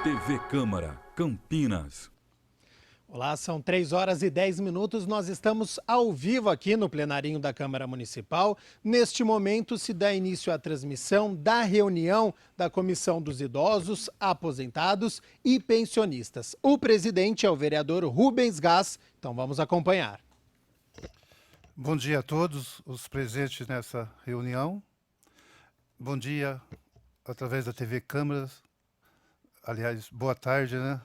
TV Câmara, Campinas. Olá, são 3h10. Nós estamos ao vivo aqui no plenarinho da Câmara Municipal. Neste momento se dá início à transmissão da reunião da Comissão dos Idosos, Aposentados e Pensionistas. O presidente é o vereador Rubens Gás, então vamos acompanhar. Bom dia a todos os presentes nessa reunião. Bom dia através da TV Câmara. Aliás, boa tarde, né?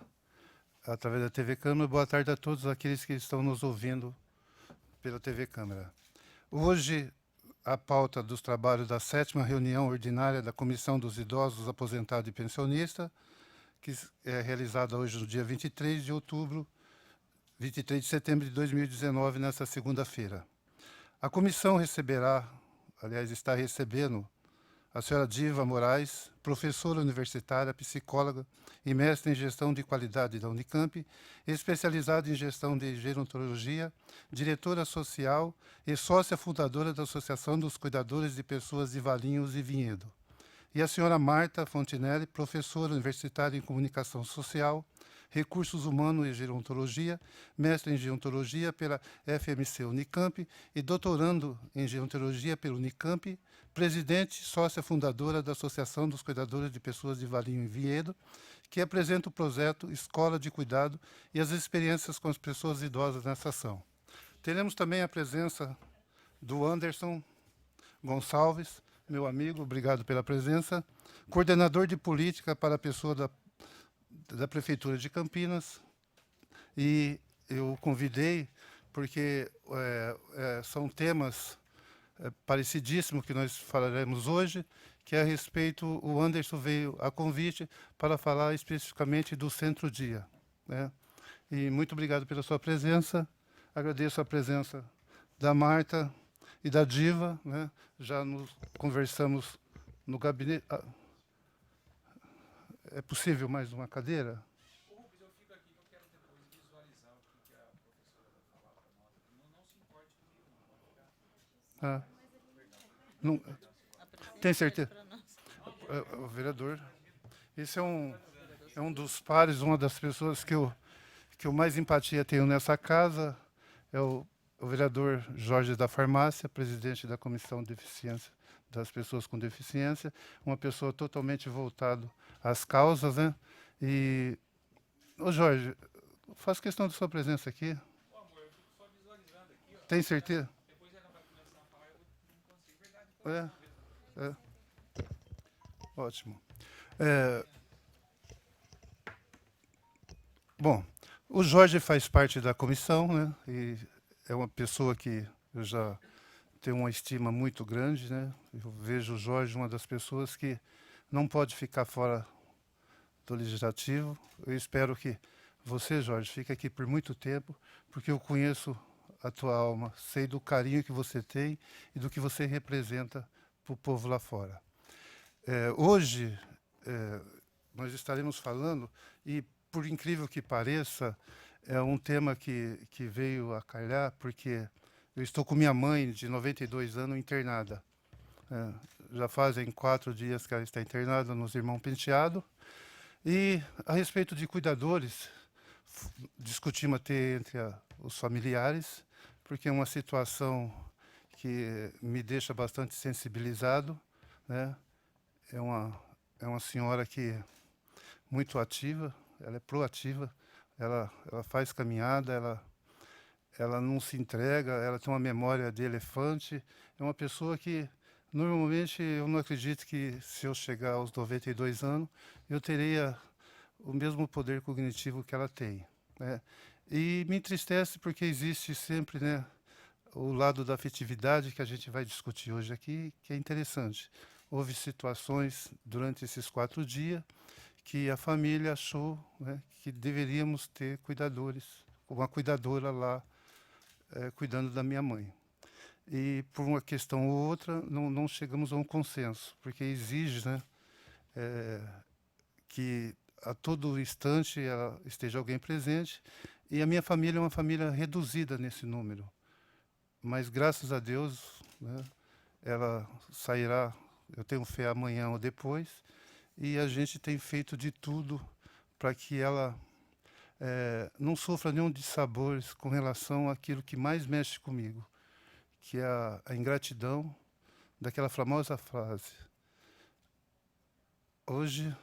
Através da TV Câmara, boa tarde a todos aqueles que estão nos ouvindo pela TV Câmara. Hoje, a pauta dos trabalhos da 7ª reunião ordinária da Comissão dos Idosos, Aposentados e Pensionistas, que é realizada hoje no dia 23 de setembro de 2019, nessa segunda-feira. A comissão receberá, aliás, está recebendo, a senhora Diva Moraes, professora universitária, psicóloga e mestre em gestão de qualidade da Unicamp, especializada em gestão de gerontologia, diretora social e sócia fundadora da Associação dos Cuidadores de Pessoas de Valinhos e Vinhedo. E a senhora Marta Fontinelli, professora universitária em comunicação social, recursos humanos e gerontologia, mestre em gerontologia pela FMC Unicamp e doutorando em gerontologia pela Unicamp, presidente e sócia fundadora da Associação dos Cuidadores de Pessoas de Valinho e Vinhedo, que apresenta o projeto Escola de Cuidado e as experiências com as pessoas idosas nessa ação. Teremos também a presença do Anderson Gonçalves, meu amigo, obrigado pela presença, coordenador de política para a pessoa da Prefeitura de Campinas, e eu convidei porque são temas parecidíssimos que nós falaremos hoje, que é a respeito, o Anderson veio a convite para falar especificamente do Centro-Dia, né? E muito obrigado pela sua presença, agradeço a presença da Marta e da Diva, né? Já nos conversamos no gabinete. É possível mais uma cadeira? Rubens, eu fico aqui que eu quero depois visualizar o que a professora vai falar para nós. Não se importe comigo, não pode ficar. Tem certeza? O vereador. Esse é um dos pares, uma das pessoas que eu mais empatia tenho nessa casa, é o vereador Jorge da Farmácia, presidente da Comissão de Deficiência das Pessoas com Deficiência, uma pessoa totalmente voltado às causas, né? E, ô Jorge, faço questão da sua presença aqui. Ô, amor, eu fico só visualizando aqui, ó. Tem certeza? Depois ela vai começar a falar, eu não consigo. Verdade. Ótimo. Bom, o Jorge faz parte da comissão, né? E é uma pessoa que eu já tenho uma estima muito grande, né? Eu vejo o Jorge uma das pessoas que não pode ficar fora do legislativo. Eu espero que você, Jorge, fique aqui por muito tempo, porque eu conheço a tua alma, sei do carinho que você tem e do que você representa para o povo lá fora. Hoje, nós estaremos falando, e por incrível que pareça, é um tema que veio a calhar, porque eu estou com minha mãe, de 92 anos, internada. Já fazem 4 dias que ela está internada nos Irmãos Penteado. E, a respeito de cuidadores, discutimos até entre os familiares, porque é uma situação que me deixa bastante sensibilizado, né? É uma senhora que é muito ativa, ela é proativa, ela faz caminhada, ela não se entrega, ela tem uma memória de elefante, é uma pessoa que, normalmente, eu não acredito que, se eu chegar aos 92 anos, eu teria o mesmo poder cognitivo que ela tem, né? E me entristece porque existe sempre, né, o lado da afetividade que a gente vai discutir hoje aqui, que é interessante. Houve situações durante esses 4 dias que a família achou, né, que deveríamos ter cuidadores, uma cuidadora lá cuidando da minha mãe. E por uma questão ou outra, não chegamos a um consenso, porque exige, né, que a todo instante esteja alguém presente, e a minha família é uma família reduzida nesse número. Mas, graças a Deus, né, ela sairá, eu tenho fé, amanhã ou depois, e a gente tem feito de tudo para que ela não sofra nenhum dissabores com relação àquilo que mais mexe comigo, que é a ingratidão daquela famosa frase: hoje,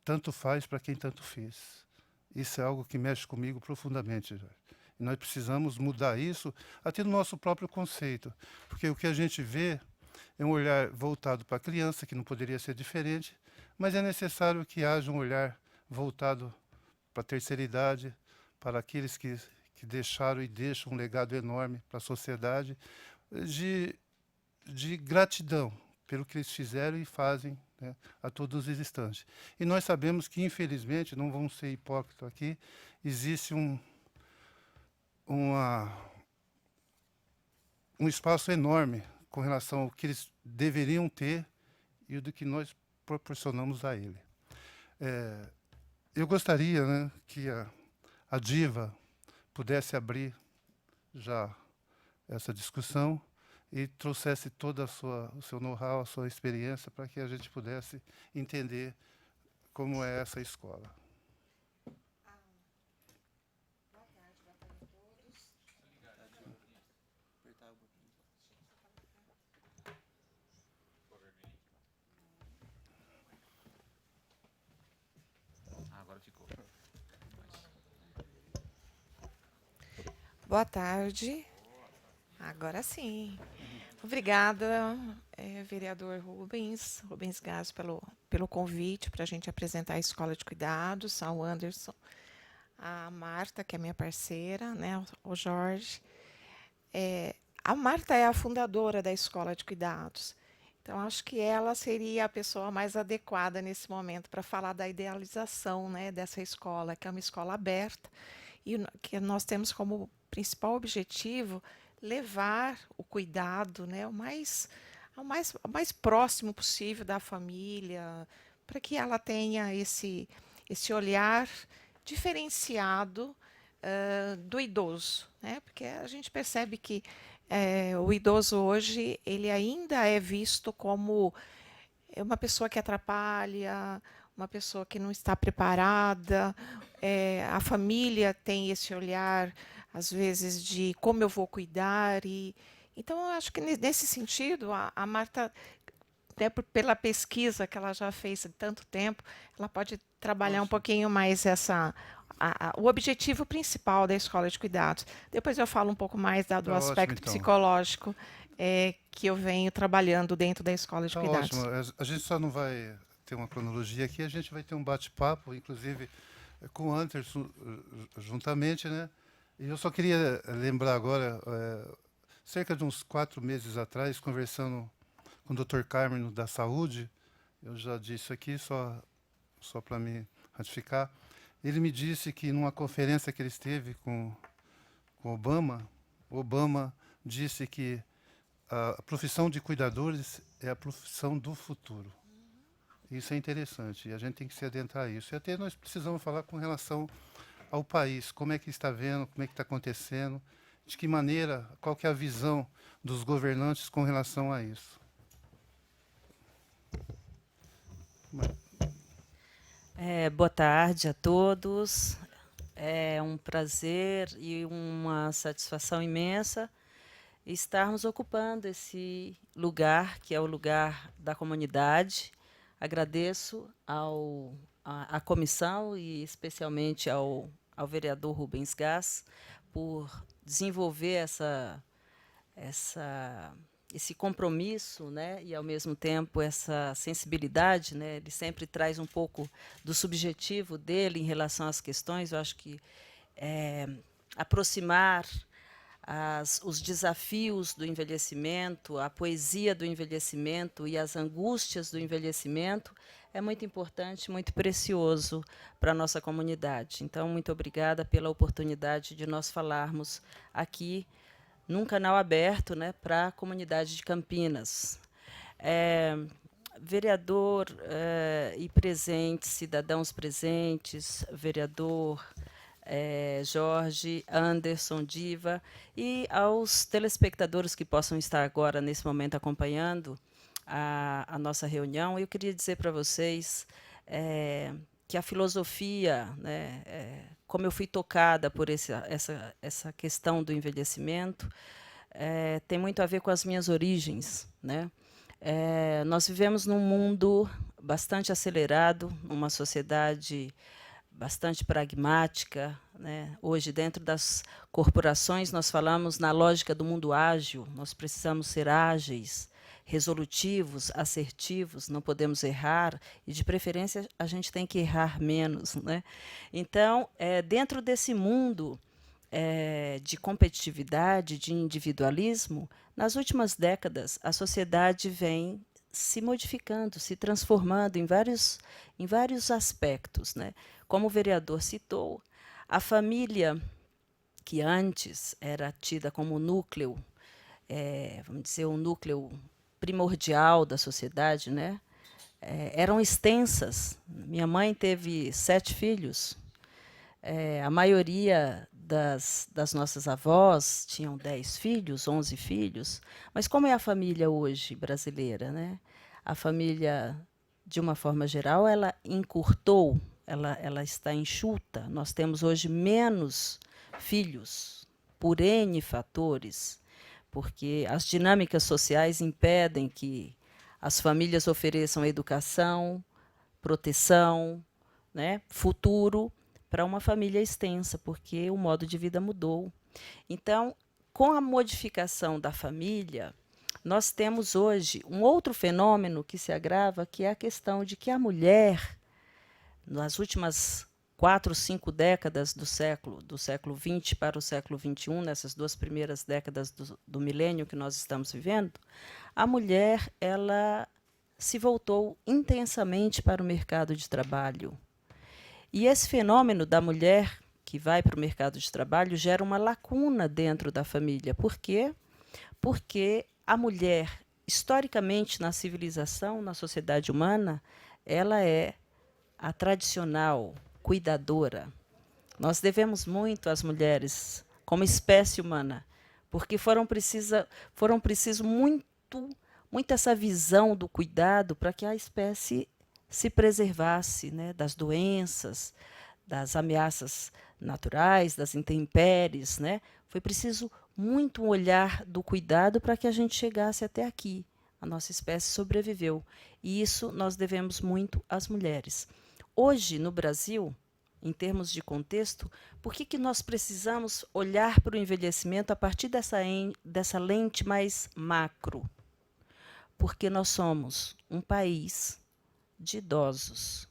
tanto faz para quem tanto fez. Isso é algo que mexe comigo profundamente, Jorge. E nós precisamos mudar isso até no nosso próprio conceito, porque o que a gente vê é um olhar voltado para a criança, que não poderia ser diferente, mas é necessário que haja um olhar voltado para a terceira idade, para aqueles que deixaram e deixam um legado enorme para a sociedade, de gratidão pelo que eles fizeram e fazem, né, a todos os instantes. E nós sabemos que, infelizmente, não vamos ser hipócritas aqui, existe um espaço enorme com relação ao que eles deveriam ter e do que nós proporcionamos a ele. Eu gostaria, né, que a Diva pudesse abrir já essa discussão e trouxesse todo o seu know-how, a sua experiência, para que a gente pudesse entender como é essa escola. Agora ficou. Boa tarde. Agora sim. Obrigada, vereador Rubens Gás, pelo convite para a gente apresentar a Escola de Cuidados, ao Anderson, a Marta, que é minha parceira, né, o Jorge. A Marta é a fundadora da Escola de Cuidados. Então, acho que ela seria a pessoa mais adequada nesse momento para falar da idealização, né, dessa escola, que é uma escola aberta e que nós temos como principal objetivo levar o cuidado, né, ao mais próximo possível da família, para que ela tenha esse olhar diferenciado do idoso, né? Porque a gente percebe que o idoso hoje ele ainda é visto como uma pessoa que atrapalha, uma pessoa que não está preparada. A família tem esse olhar, às vezes, de como eu vou cuidar. Então, eu acho que nesse sentido, a Marta, até pela pesquisa que ela já fez há tanto tempo, ela pode trabalhar um pouquinho mais o objetivo principal da Escola de Cuidados. Depois eu falo um pouco mais do aspecto ótimo, então. psicológico que eu venho trabalhando dentro da Escola de Cuidados. Ótimo. A gente só não vai ter uma cronologia aqui, a gente vai ter um bate-papo, inclusive com o Anderson juntamente, né? E eu só queria lembrar agora, cerca de uns 4 meses atrás, conversando com o Dr. Carmen da Saúde, eu já disse aqui, só para me ratificar, ele me disse que numa conferência que ele esteve com Obama disse que a profissão de cuidadores é a profissão do futuro. Isso é interessante, e a gente tem que se adentrar a isso. E até nós precisamos falar com relação ao país, como é que está vendo, como é que está acontecendo, de que maneira, qual que é a visão dos governantes com relação a isso. Boa tarde a todos. É um prazer e uma satisfação imensa estarmos ocupando esse lugar, que é o lugar da comunidade. Agradeço à comissão e especialmente ao vereador Rubens Gás por desenvolver esse compromisso, né, e, ao mesmo tempo, essa sensibilidade, né, ele sempre traz um pouco do subjetivo dele em relação às questões. Eu acho que aproximar os desafios do envelhecimento, a poesia do envelhecimento e as angústias do envelhecimento é muito importante, muito precioso para a nossa comunidade. Então, muito obrigada pela oportunidade de nós falarmos aqui num canal aberto, né, para a comunidade de Campinas. Vereador e presentes, cidadãos presentes, vereador Jorge, Anderson, Diva, e aos telespectadores que possam estar agora, nesse momento, acompanhando a nossa reunião, eu queria dizer para vocês que a filosofia, né, como eu fui tocada por essa questão do envelhecimento, tem muito a ver com as minhas origens, né? Nós vivemos num mundo bastante acelerado, numa sociedade bastante pragmática, né? Hoje, dentro das corporações, nós falamos na lógica do mundo ágil. Nós precisamos ser ágeis, resolutivos, assertivos, não podemos errar, e, de preferência, a gente tem que errar menos, né? Então, dentro desse mundo de competitividade, de individualismo, nas últimas décadas, a sociedade vem se modificando, se transformando em vários aspectos, né? Como o vereador citou, a família, que antes era tida como o núcleo, vamos dizer, o núcleo primordial da sociedade, né? Eram extensas. Minha mãe teve 7 filhos. A maioria das nossas avós tinham 10 filhos, 11 filhos. Mas como é a família hoje brasileira, né? A família, de uma forma geral, ela encurtou, ela está enxuta. Nós temos hoje menos filhos, por N fatores, porque as dinâmicas sociais impedem que as famílias ofereçam educação, proteção, né, futuro para uma família extensa, porque o modo de vida mudou. Então, com a modificação da família, nós temos hoje um outro fenômeno que se agrava, que é a questão de que a mulher, nas últimas 4, 5 décadas do século XX para o século XXI, nessas 2 primeiras décadas do milênio que nós estamos vivendo, a mulher ela se voltou intensamente para o mercado de trabalho. E esse fenômeno da mulher que vai para o mercado de trabalho gera uma lacuna dentro da família. Por quê? Porque a mulher, historicamente, na civilização, na sociedade humana, ela é a tradicional cuidadora. Nós devemos muito às mulheres, como espécie humana, porque foram preciso muito essa visão do cuidado para que a espécie se preservasse, né, das doenças, das ameaças naturais, das intempéries, né? Foi preciso muito um olhar do cuidado para que a gente chegasse até aqui. A nossa espécie sobreviveu. E isso nós devemos muito às mulheres. Hoje, no Brasil, em termos de contexto, por que nós precisamos olhar para o envelhecimento a partir dessa lente mais macro? Porque nós somos um país de idosos.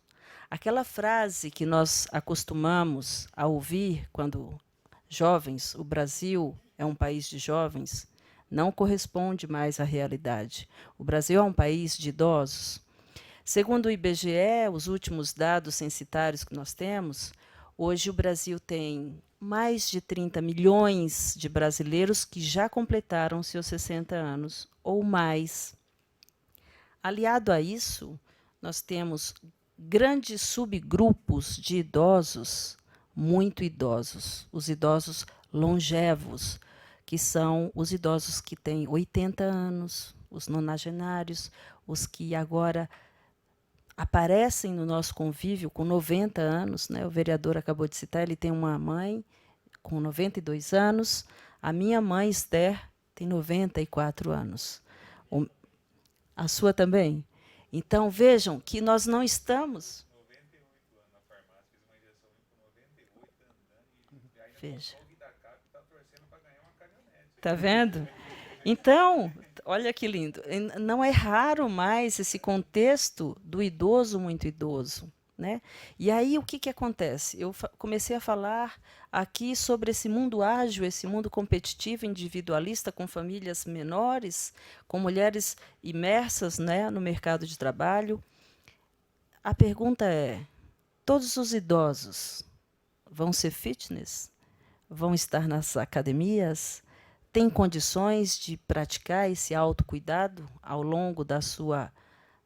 Aquela frase que nós acostumamos a ouvir quando jovens, o Brasil é um país de jovens, não corresponde mais à realidade. O Brasil é um país de idosos. Segundo o IBGE, os últimos dados censitários que nós temos, hoje o Brasil tem mais de 30 milhões de brasileiros que já completaram seus 60 anos ou mais. Aliado a isso, nós temos grandes subgrupos de idosos, muito idosos, os idosos longevos, que são os idosos que têm 80 anos, os nonagenários, os que agora aparecem no nosso convívio com 90 anos, né? O vereador acabou de citar, ele tem uma mãe com 92 anos, a minha mãe, Esther, tem 94 anos. A sua também? Então, vejam que nós não estamos... 98 anos na farmácia, fiz uma injeção com 98 andando e ainda Veja. o da CAP está torcendo para ganhar uma caminhonete. Está vendo? Então, olha que lindo. Não é raro mais esse contexto do idoso muito idoso, né? E aí o que acontece? Eu comecei a falar aqui sobre esse mundo ágil, esse mundo competitivo, individualista, com famílias menores, com mulheres imersas, né, no mercado de trabalho. A pergunta é: todos os idosos vão ser fitness? Vão estar nas academias? Têm condições de praticar esse autocuidado ao longo da sua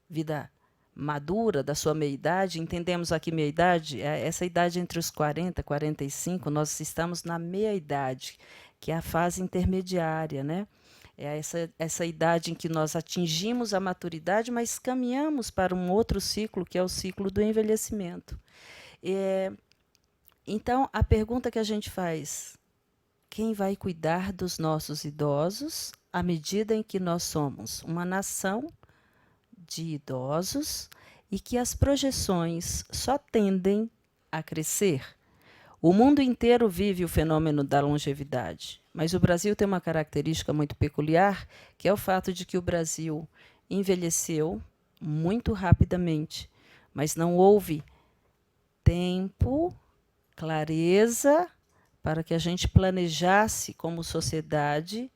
vida madura, da sua meia-idade? Entendemos aqui meia-idade, essa idade entre os 40 e 45, nós estamos na meia-idade, que é a fase intermediária, né? É essa idade em que nós atingimos a maturidade, mas caminhamos para um outro ciclo, que é o ciclo do envelhecimento. Então, a pergunta que a gente faz: quem vai cuidar dos nossos idosos à medida em que nós somos uma nação de idosos e que as projeções só tendem a crescer? O mundo inteiro vive o fenômeno da longevidade, mas o Brasil tem uma característica muito peculiar, que é o fato de que o Brasil envelheceu muito rapidamente, mas não houve tempo, clareza, para que a gente planejasse como sociedade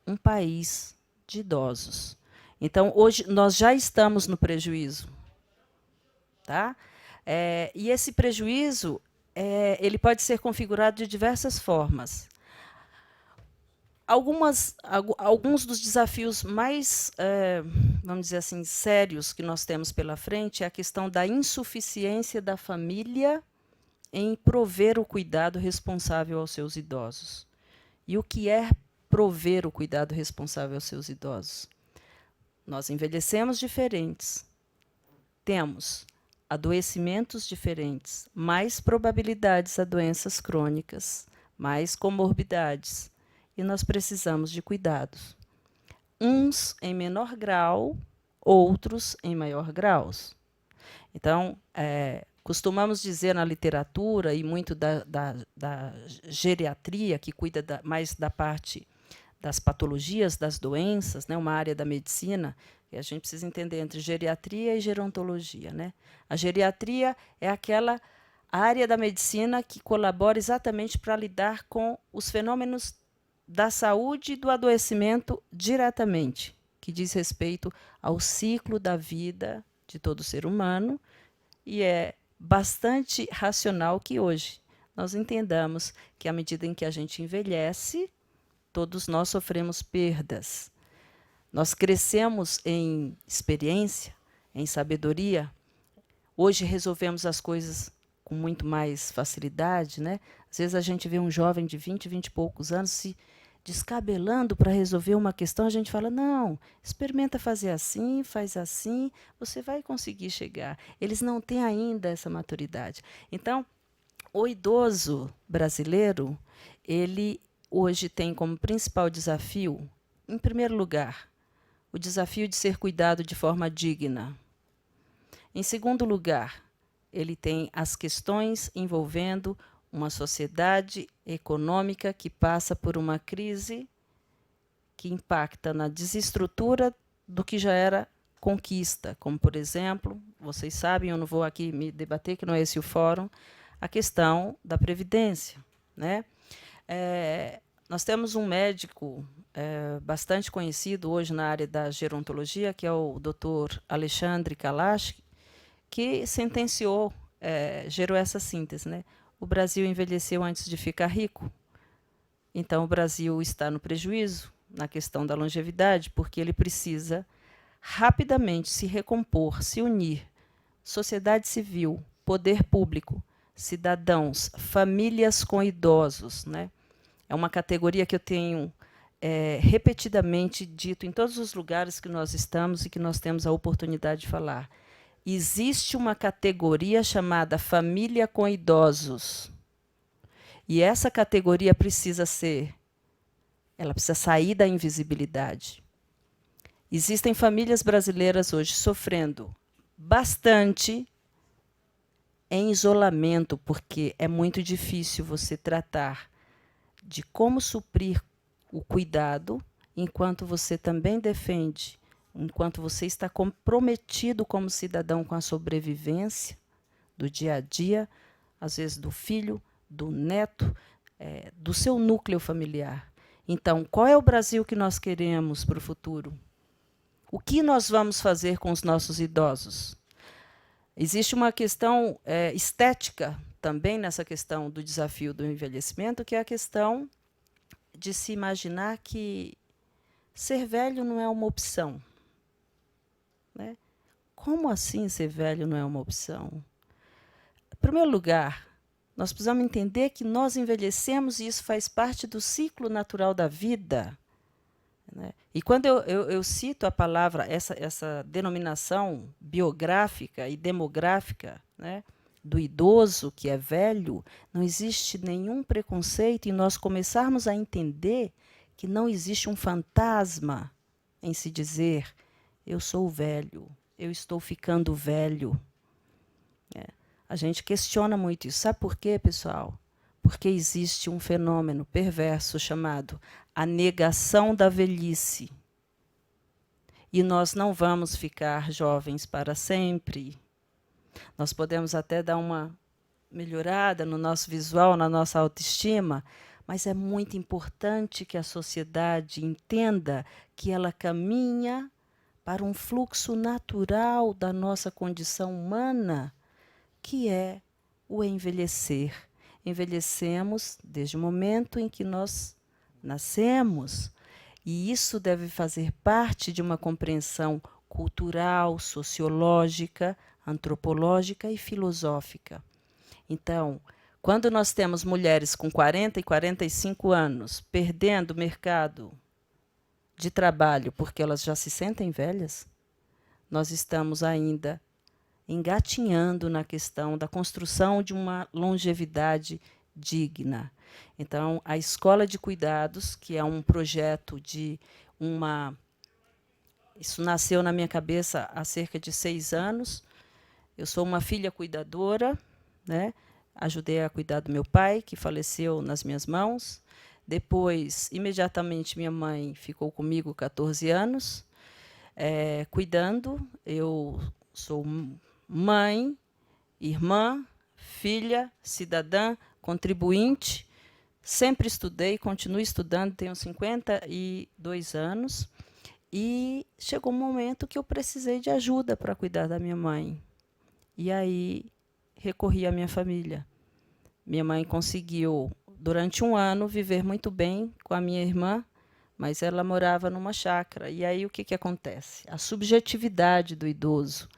um país de idosos. Então, hoje, nós já estamos no prejuízo. Tá? E esse prejuízo ele pode ser configurado de diversas formas. Alguns dos desafios mais, vamos dizer assim, sérios que nós temos pela frente é a questão da insuficiência da família em prover o cuidado responsável aos seus idosos. E o que é prover o cuidado responsável aos seus idosos? Nós envelhecemos diferentes, temos adoecimentos diferentes, mais probabilidades a doenças crônicas, mais comorbidades, e nós precisamos de cuidados. Uns em menor grau, outros em maior grau. Então, costumamos dizer na literatura, e muito da geriatria, que cuida mais da parte das patologias, das doenças, né, uma área da medicina, e a gente precisa entender entre geriatria e gerontologia. Né? A geriatria é aquela área da medicina que colabora exatamente para lidar com os fenômenos da saúde e do adoecimento diretamente, que diz respeito ao ciclo da vida de todo ser humano, e é bastante racional que hoje nós entendamos que, à medida em que a gente envelhece, todos nós sofremos perdas. Nós crescemos em experiência, em sabedoria. Hoje resolvemos as coisas com muito mais facilidade. Né? Às vezes a gente vê um jovem de 20 e poucos anos se descabelando para resolver uma questão, a gente fala, não, experimenta fazer assim, faz assim, você vai conseguir chegar. Eles não têm ainda essa maturidade. Então, o idoso brasileiro, ele hoje tem como principal desafio, em primeiro lugar, o desafio de ser cuidado de forma digna. Em segundo lugar, ele tem as questões envolvendo uma sociedade econômica que passa por uma crise que impacta na desestrutura do que já era conquista, como, por exemplo, vocês sabem, eu não vou aqui me debater, que não é esse o fórum, a questão da Previdência. Né? Nós temos um médico bastante conhecido hoje na área da gerontologia, que é o Dr. Alexandre Kalash, que sentenciou, gerou essa síntese. Né? O Brasil envelheceu antes de ficar rico. Então, o Brasil está no prejuízo na questão da longevidade, porque ele precisa rapidamente se recompor, se unir. Sociedade civil, poder público, cidadãos, famílias com idosos. Né? É uma categoria que eu tenho repetidamente dito em todos os lugares que nós estamos e que nós temos a oportunidade de falar. Existe uma categoria chamada família com idosos. E essa categoria precisa sair da invisibilidade. Existem famílias brasileiras hoje sofrendo bastante em isolamento, porque é muito difícil você tratar de como suprir o cuidado, enquanto você também defende, enquanto você está comprometido como cidadão com a sobrevivência do dia a dia, às vezes do filho, do neto, do seu núcleo familiar. Então, qual é o Brasil que nós queremos para o futuro? O que nós vamos fazer com os nossos idosos? Existe uma questão estética também nessa questão do desafio do envelhecimento, que é a questão de se imaginar que ser velho não é uma opção. Né? Como assim ser velho não é uma opção? Em primeiro lugar, nós precisamos entender que nós envelhecemos e isso faz parte do ciclo natural da vida. Né? E quando eu cito a palavra, essa denominação biográfica e demográfica, né, do idoso, que é velho, não existe nenhum preconceito em nós começarmos a entender que não existe um fantasma em se dizer: eu sou velho, eu estou ficando velho. A gente questiona muito isso. Sabe por quê, pessoal? Porque existe um fenômeno perverso chamado a negação da velhice. E nós não vamos ficar jovens para sempre. Nós podemos até dar uma melhorada no nosso visual, na nossa autoestima, mas é muito importante que a sociedade entenda que ela caminha para um fluxo natural da nossa condição humana, que é o envelhecer. Envelhecemos desde o momento em que nós nascemos, e isso deve fazer parte de uma compreensão cultural, sociológica, antropológica e filosófica. Então, quando nós temos mulheres com 40 e 45 anos perdendo o mercado de trabalho porque elas já se sentem velhas, nós estamos ainda engatinhando na questão da construção de uma longevidade digna. Então, a Escola de Cuidados, que é um projeto de uma... Isso nasceu na minha cabeça há cerca de 6 anos. Eu sou uma filha cuidadora, né? Ajudei a cuidar do meu pai, que faleceu nas minhas mãos. Depois, imediatamente, minha mãe ficou comigo 14 anos, cuidando. Eu sou mãe, irmã, filha, cidadã, contribuinte. Sempre estudei, continuo estudando, tenho 52 anos. E chegou um momento que eu precisei de ajuda para cuidar da minha mãe. E aí recorri à minha família. Minha mãe conseguiu, durante um ano, viver muito bem com a minha irmã, mas ela morava numa chácara. E aí o que acontece? A subjetividade do idoso.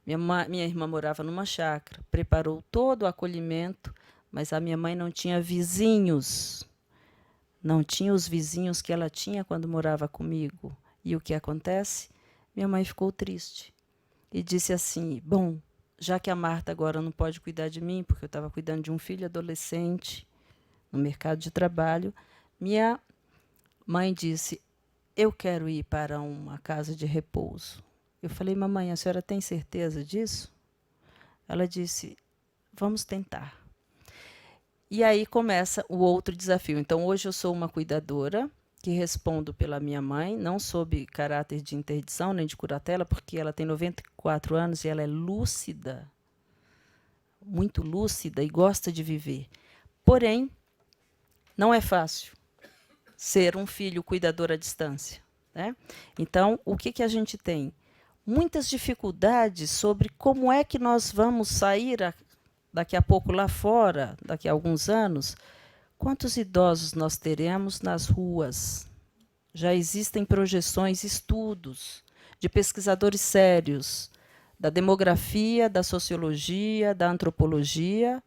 Minha irmã morava numa chácara, preparou todo o acolhimento, mas a minha mãe não tinha vizinhos. Não tinha os vizinhos que ela tinha quando morava comigo. E o que acontece? Minha mãe ficou triste e disse assim: bom, já que a Marta agora não pode cuidar de mim, porque eu estava cuidando de um filho adolescente no mercado de trabalho, minha mãe disse: eu quero ir para uma casa de repouso. Eu falei: mamãe, a senhora tem certeza disso? Ela disse: vamos tentar. E aí começa o outro desafio. Então, hoje eu sou uma cuidadora, que respondo pela minha mãe, não sob caráter de interdição nem de curatela, porque ela tem 94 anos e ela é lúcida, muito lúcida e gosta de viver. Porém, não é fácil ser um filho cuidador à distância, né? Então, o que a gente tem? Muitas dificuldades sobre como é que nós vamos sair daqui a pouco lá fora, daqui a alguns anos. Quantos idosos nós teremos nas ruas? Já existem projeções, estudos de pesquisadores sérios da demografia, da sociologia, da antropologia,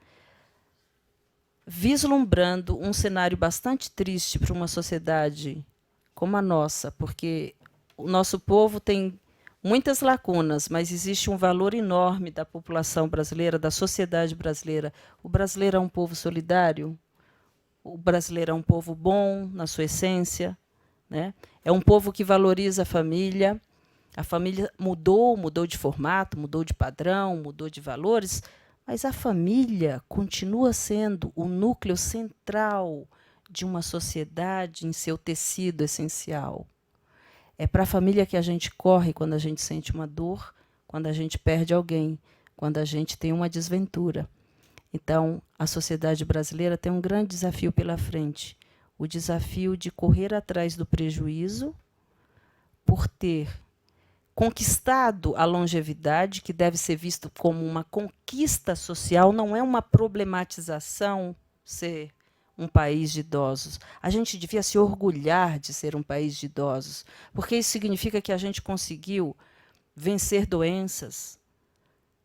vislumbrando um cenário bastante triste para uma sociedade como a nossa, porque o nosso povo tem muitas lacunas, mas existe um valor enorme da população brasileira, da sociedade brasileira. O brasileiro é um povo solidário. O brasileiro é um povo bom na sua essência, né? É um povo que valoriza a família. A família mudou de formato, mudou de padrão, mudou de valores, mas a família continua sendo o núcleo central de uma sociedade em seu tecido essencial. É para a família que a gente corre quando a gente sente uma dor, quando a gente perde alguém, quando a gente tem uma desventura. Então, a sociedade brasileira tem um grande desafio pela frente, o desafio de correr atrás do prejuízo por ter conquistado a longevidade, que deve ser visto como uma conquista social, não é uma problematização ser um país de idosos. A gente devia se orgulhar de ser um país de idosos, porque isso significa que a gente conseguiu vencer doenças,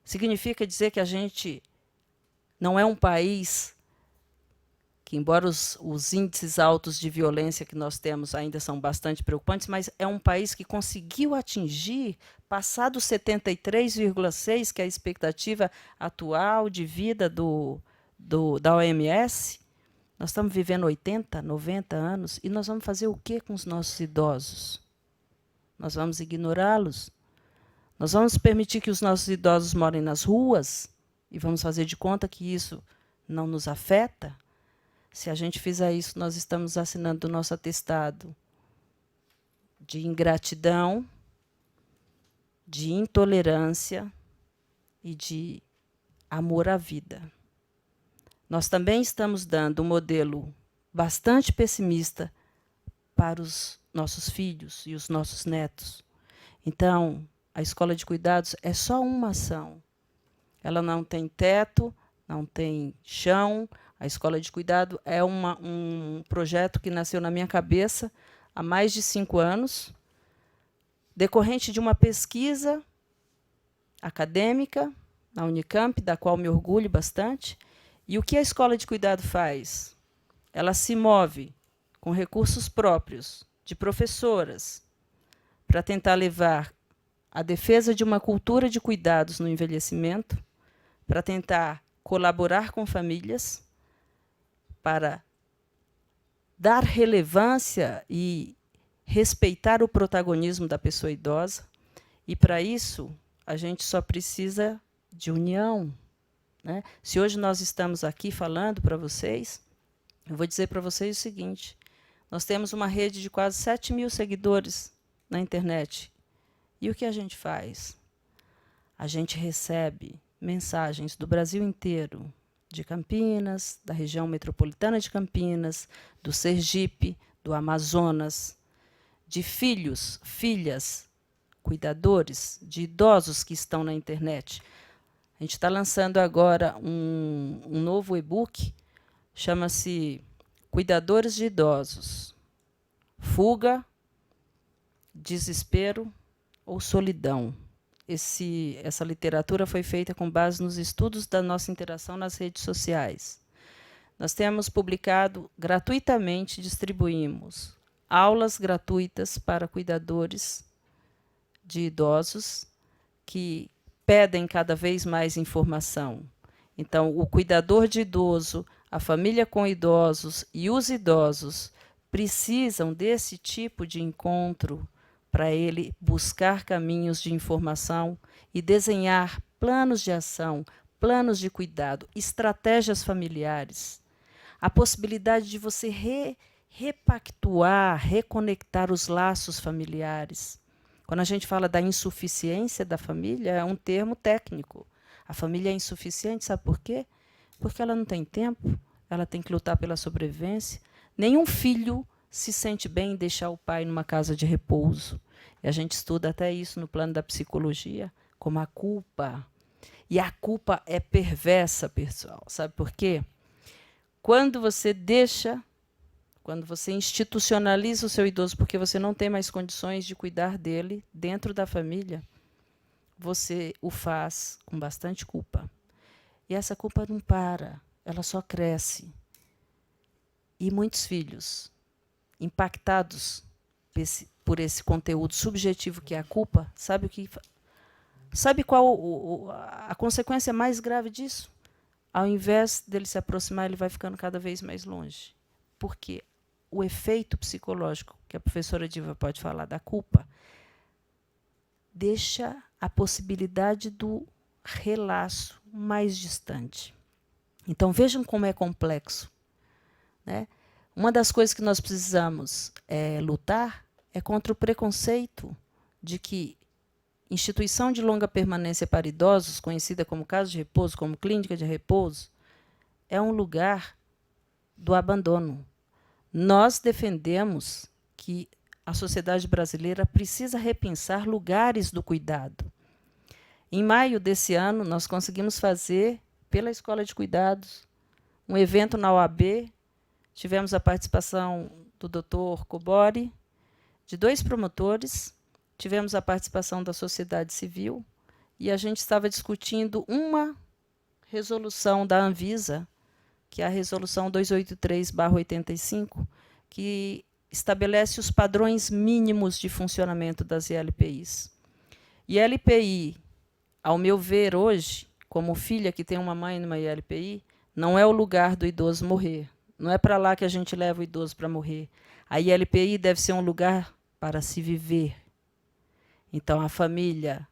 significa dizer que a gente não é um país que embora os índices altos de violência que nós temos ainda são bastante preocupantes, mas é um país que conseguiu atingir, passar dos 73,6, que é a expectativa atual de vida da OMS. Nós estamos vivendo 80, 90 anos, e nós vamos fazer o quê com os nossos idosos? Nós vamos ignorá-los? Nós vamos permitir que os nossos idosos morem nas ruas e vamos fazer de conta que isso não nos afeta? Se a gente fizer isso, nós estamos assinando o nosso atestado de ingratidão, de intolerância e de amor à vida. Nós também estamos dando um modelo bastante pessimista para os nossos filhos e os nossos netos. Então, a escola de cuidados é só uma ação. Ela não tem teto, não tem chão. A escola de cuidado é um projeto que nasceu na minha cabeça há mais de 5 anos, decorrente de uma pesquisa acadêmica na Unicamp, da qual me orgulho bastante. E o que a escola de cuidado faz? Ela se move com recursos próprios de professoras para tentar levar a defesa de uma cultura de cuidados no envelhecimento, para tentar colaborar com famílias, para dar relevância e respeitar o protagonismo da pessoa idosa. E, para isso, a gente só precisa de união, né? Se hoje nós estamos aqui falando para vocês, eu vou dizer para vocês o seguinte: nós temos uma rede de quase 7.000 seguidores na internet. E o que a gente faz? A gente recebe mensagens do Brasil inteiro, de Campinas, da região metropolitana de Campinas, do Sergipe, do Amazonas, de filhos, filhas, cuidadores, de idosos que estão na internet. A gente está lançando agora um novo e-book, chama-se Cuidadores de Idosos. Fuga, desespero ou solidão. Essa literatura foi feita com base nos estudos da nossa interação nas redes sociais. Nós temos publicado gratuitamente, distribuímos aulas gratuitas para cuidadores de idosos que pedem cada vez mais informação. Então, o cuidador de idoso, a família com idosos e os idosos precisam desse tipo de encontro para ele buscar caminhos de informação e desenhar planos de ação, planos de cuidado, estratégias familiares. A possibilidade de você repactuar, reconectar os laços familiares. Quando a gente fala da insuficiência da família, é um termo técnico. A família é insuficiente, sabe por quê? Porque ela não tem tempo, ela tem que lutar pela sobrevivência. Nenhum filho se sente bem em deixar o pai numa casa de repouso. E a gente estuda até isso no plano da psicologia, como a culpa. E a culpa é perversa, pessoal. Sabe por quê? Quando você institucionaliza o seu idoso porque você não tem mais condições de cuidar dele dentro da família, você o faz com bastante culpa. E essa culpa não para, ela só cresce. E muitos filhos, impactados por esse conteúdo subjetivo que é a culpa, sabe qual a consequência mais grave disso? Ao invés dele se aproximar, ele vai ficando cada vez mais longe. Por quê? O efeito psicológico, que a professora Diva pode falar da culpa, deixa a possibilidade do relaço mais distante. Então, vejam como é complexo, né? Uma das coisas que nós precisamos lutar é contra o preconceito de que instituição de longa permanência para idosos, conhecida como casa de repouso, como clínica de repouso, é um lugar do abandono. Nós defendemos que a sociedade brasileira precisa repensar lugares do cuidado. Em maio desse ano, nós conseguimos fazer, pela Escola de Cuidados, um evento na OAB. Tivemos a participação do Dr. Cobori, de 2 promotores, tivemos a participação da sociedade civil, e a gente estava discutindo uma resolução da Anvisa, que é a Resolução 283/85, que estabelece os padrões mínimos de funcionamento das ILPIs. E ILPI, ao meu ver hoje, como filha que tem uma mãe numa ILPI, não é o lugar do idoso morrer. Não é para lá que a gente leva o idoso para morrer. A ILPI deve ser um lugar para se viver. Então, a família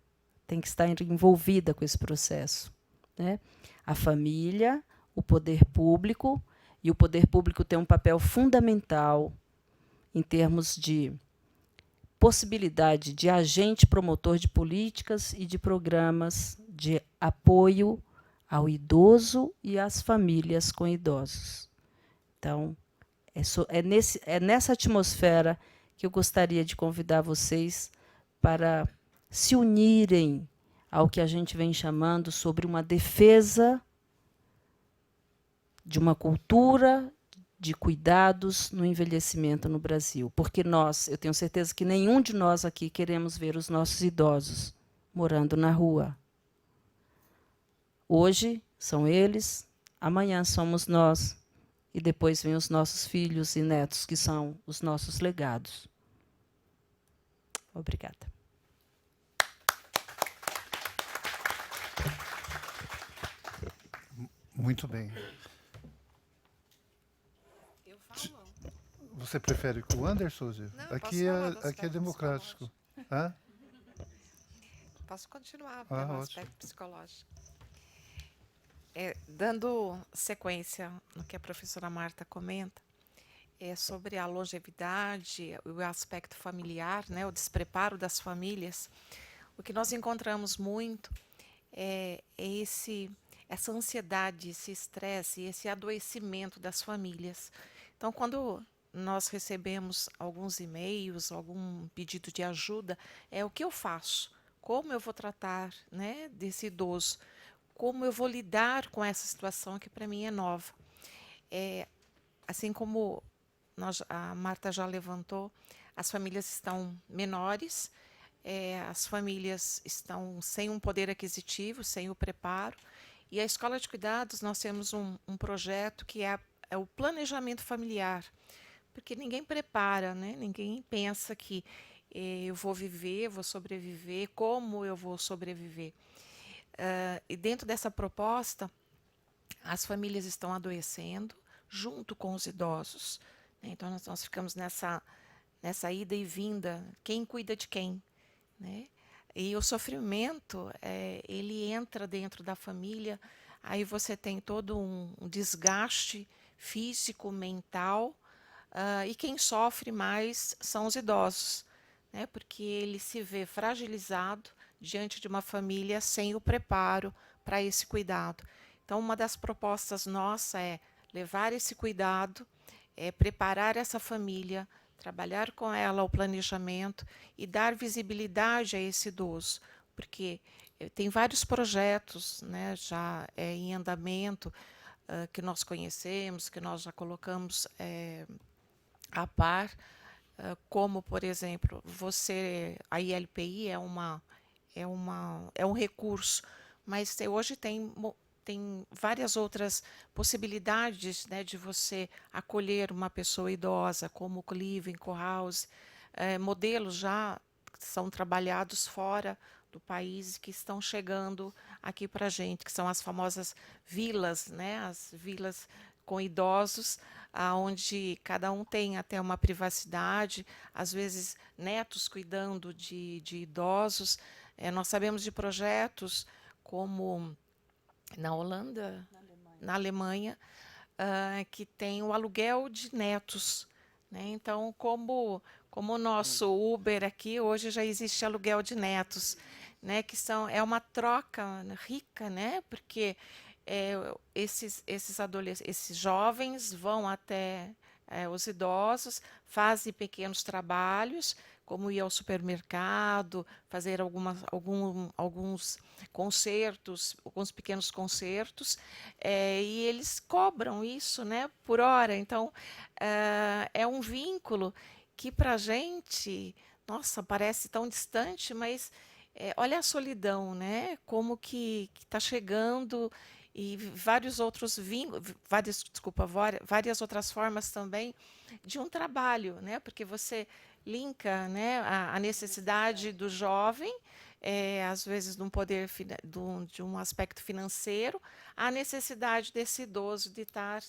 tem que estar envolvida com esse processo, né? A família, o poder público, e o poder público tem um papel fundamental em termos de possibilidade de agente promotor de políticas e de programas de apoio ao idoso e às famílias com idosos. Então, é nessa atmosfera que eu gostaria de convidar vocês para se unirem ao que a gente vem chamando sobre uma defesa de uma cultura de cuidados no envelhecimento no Brasil. Porque eu tenho certeza que nenhum de nós aqui queremos ver os nossos idosos morando na rua. Hoje são eles, amanhã somos nós, e depois vêm os nossos filhos e netos, que são os nossos legados. Obrigada. Muito bem. Eu falo? Você prefere com o Anderson, Zé? Não, Aqui posso falar do aqui é aspecto democrático. Hã? Posso continuar Ah, pelo ótimo. aspecto psicológico. Dando sequência no que a professora Marta comenta, sobre a longevidade, o aspecto familiar, né, o despreparo das famílias, o que nós encontramos muito é essa ansiedade, esse estresse, esse adoecimento das famílias. Então, quando nós recebemos alguns e-mails, algum pedido de ajuda, o que eu faço? Como eu vou tratar, né, desse idoso? Como eu vou lidar com essa situação que para mim é nova? Assim como a Marta já levantou, as famílias estão menores, as famílias estão sem um poder aquisitivo, sem o preparo. E a Escola de Cuidados, nós temos um projeto que é o planejamento familiar, porque ninguém prepara, né? Ninguém pensa que eu vou viver, vou sobreviver, como eu vou sobreviver. E dentro dessa proposta, as famílias estão adoecendo junto com os idosos, né? Então, nós ficamos nessa ida e vinda, quem cuida de quem, né? E o sofrimento, ele entra dentro da família, aí você tem todo um desgaste físico, mental, e quem sofre mais são os idosos, né? Porque ele se vê fragilizado diante de uma família sem o preparo para esse cuidado. Então, uma das propostas nossa é levar esse cuidado, preparar essa família, trabalhar com ela o planejamento e dar visibilidade a esse idoso, porque tem vários projetos, né, já em andamento, que nós conhecemos, que nós já colocamos a par, como, por exemplo, a ILPI é um recurso, mas hoje tem várias outras possibilidades, né, de você acolher uma pessoa idosa, como o Living, Co-house, modelos já são trabalhados fora do país que estão chegando aqui para a gente, que são as famosas vilas, né, as vilas com idosos, onde cada um tem até uma privacidade, às vezes netos cuidando de idosos. Nós sabemos de projetos como na Holanda, na Alemanha, que tem o aluguel de netos, né? Então, como o nosso Uber aqui, hoje já existe aluguel de netos, né? Que é uma troca rica, né? Porque esses jovens vão até os idosos, fazem pequenos trabalhos, como ir ao supermercado, fazer alguns concertos, alguns pequenos concertos, e eles cobram isso, né, por hora. Então, é um vínculo que para a gente, nossa, parece tão distante, mas olha a solidão, né, como que está chegando e vários outros várias outras formas também de um trabalho, né? Porque você linka, né, a necessidade do jovem, às vezes de um poder de um aspecto financeiro, à necessidade desse idoso de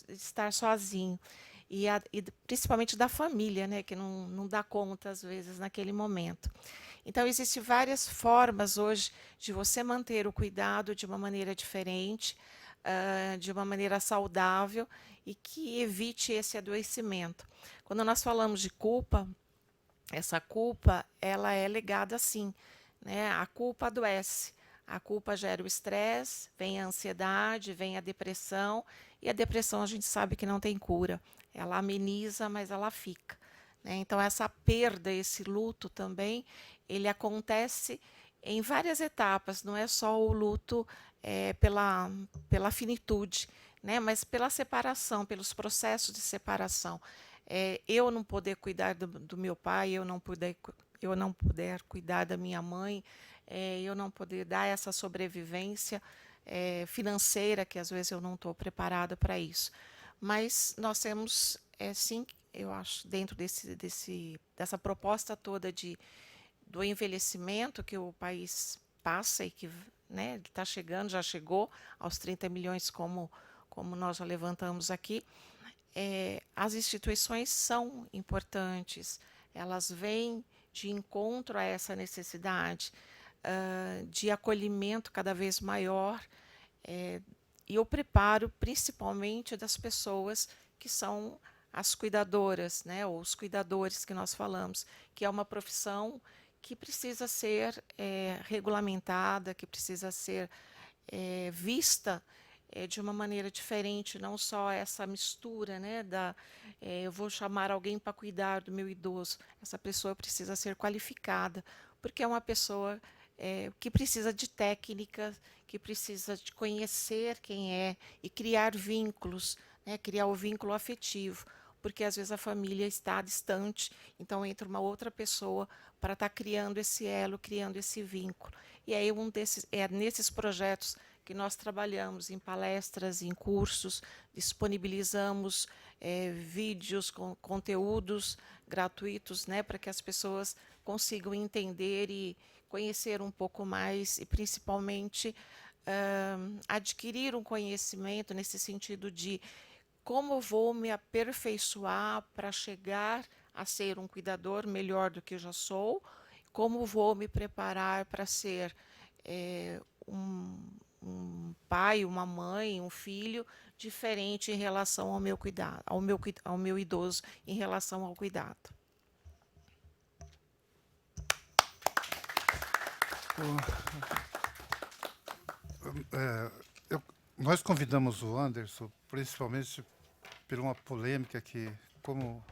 estar sozinho. E principalmente da família, né, que não dá conta, às vezes, naquele momento. Então, existem várias formas hoje de você manter o cuidado de uma maneira diferente, de uma maneira saudável e que evite esse adoecimento. Quando nós falamos de culpa, essa culpa ela é legada assim, né? A culpa adoece. A culpa gera o estresse, vem a ansiedade, vem a depressão, e a depressão a gente sabe que não tem cura. Ela ameniza, mas ela fica, né? Então, essa perda, esse luto também, ele acontece em várias etapas, não é só o luto pela finitude, né? Mas pela separação, pelos processos de separação. Eu não poder cuidar do meu pai, eu não puder cuidar da minha mãe, eu não poder dar essa sobrevivência financeira, que às vezes eu não estou preparada para isso. Mas nós temos, sim, eu acho, dentro dessa proposta toda do envelhecimento que o país passa e que, né, está chegando, já chegou aos 30 milhões, como nós já levantamos aqui. As instituições são importantes, elas vêm de encontro a essa necessidade de acolhimento cada vez maior, e o preparo principalmente das pessoas que são as cuidadoras, né, ou os cuidadores que nós falamos, que é uma profissão que precisa ser regulamentada, que precisa ser vista de uma maneira diferente, não só essa mistura, né, eu vou chamar alguém para cuidar do meu idoso. Essa pessoa precisa ser qualificada, porque é uma pessoa que precisa de técnica, que precisa de conhecer quem é e criar vínculos, né, criar o vínculo afetivo, porque às vezes a família está distante, então entra uma outra pessoa para estar criando esse elo, criando esse vínculo. E aí nesses projetos que nós trabalhamos em palestras, em cursos, disponibilizamos vídeos, conteúdos gratuitos, né, para que as pessoas consigam entender e conhecer um pouco mais e, principalmente, adquirir um conhecimento nesse sentido de como vou me aperfeiçoar para chegar a ser um cuidador melhor do que eu já sou, como vou me preparar para ser um pai, uma mãe, um filho diferente em relação ao meu cuidado, ao meu idoso, em relação ao cuidado. Nós convidamos o Anderson, principalmente por uma polêmica que, como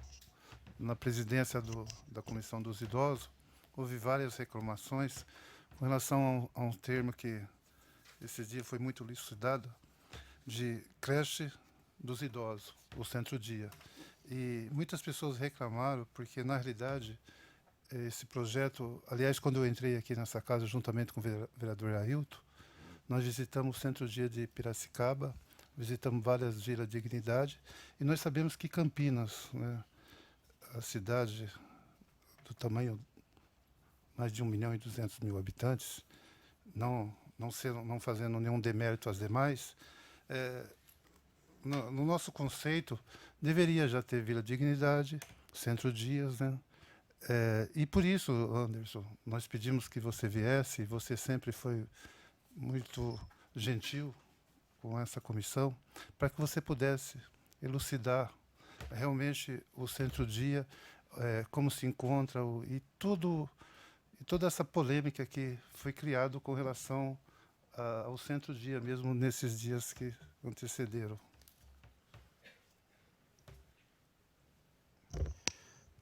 na presidência da Comissão dos Idosos, houve várias reclamações com relação a um termo que esse dia foi muito elucidado, de creche dos idosos, o centro-dia. E muitas pessoas reclamaram, porque, na realidade, esse projeto... Aliás, quando eu entrei aqui nessa casa, juntamente com o vereador Ailton, nós visitamos o centro-dia de Piracicaba, visitamos várias vilas de dignidade, e nós sabemos que Campinas, né, a cidade do tamanho mais de 1.200.000 habitantes, não fazendo nenhum demérito às demais, no nosso conceito, deveria já ter Vila Dignidade, Centro-Dias, né? E por isso, Anderson, nós pedimos que você viesse, você sempre foi muito gentil com essa comissão, para que você pudesse elucidar realmente o Centro-Dia, como se encontra, e toda essa polêmica que foi criada com relação ao Centro-Dia, mesmo nesses dias que antecederam.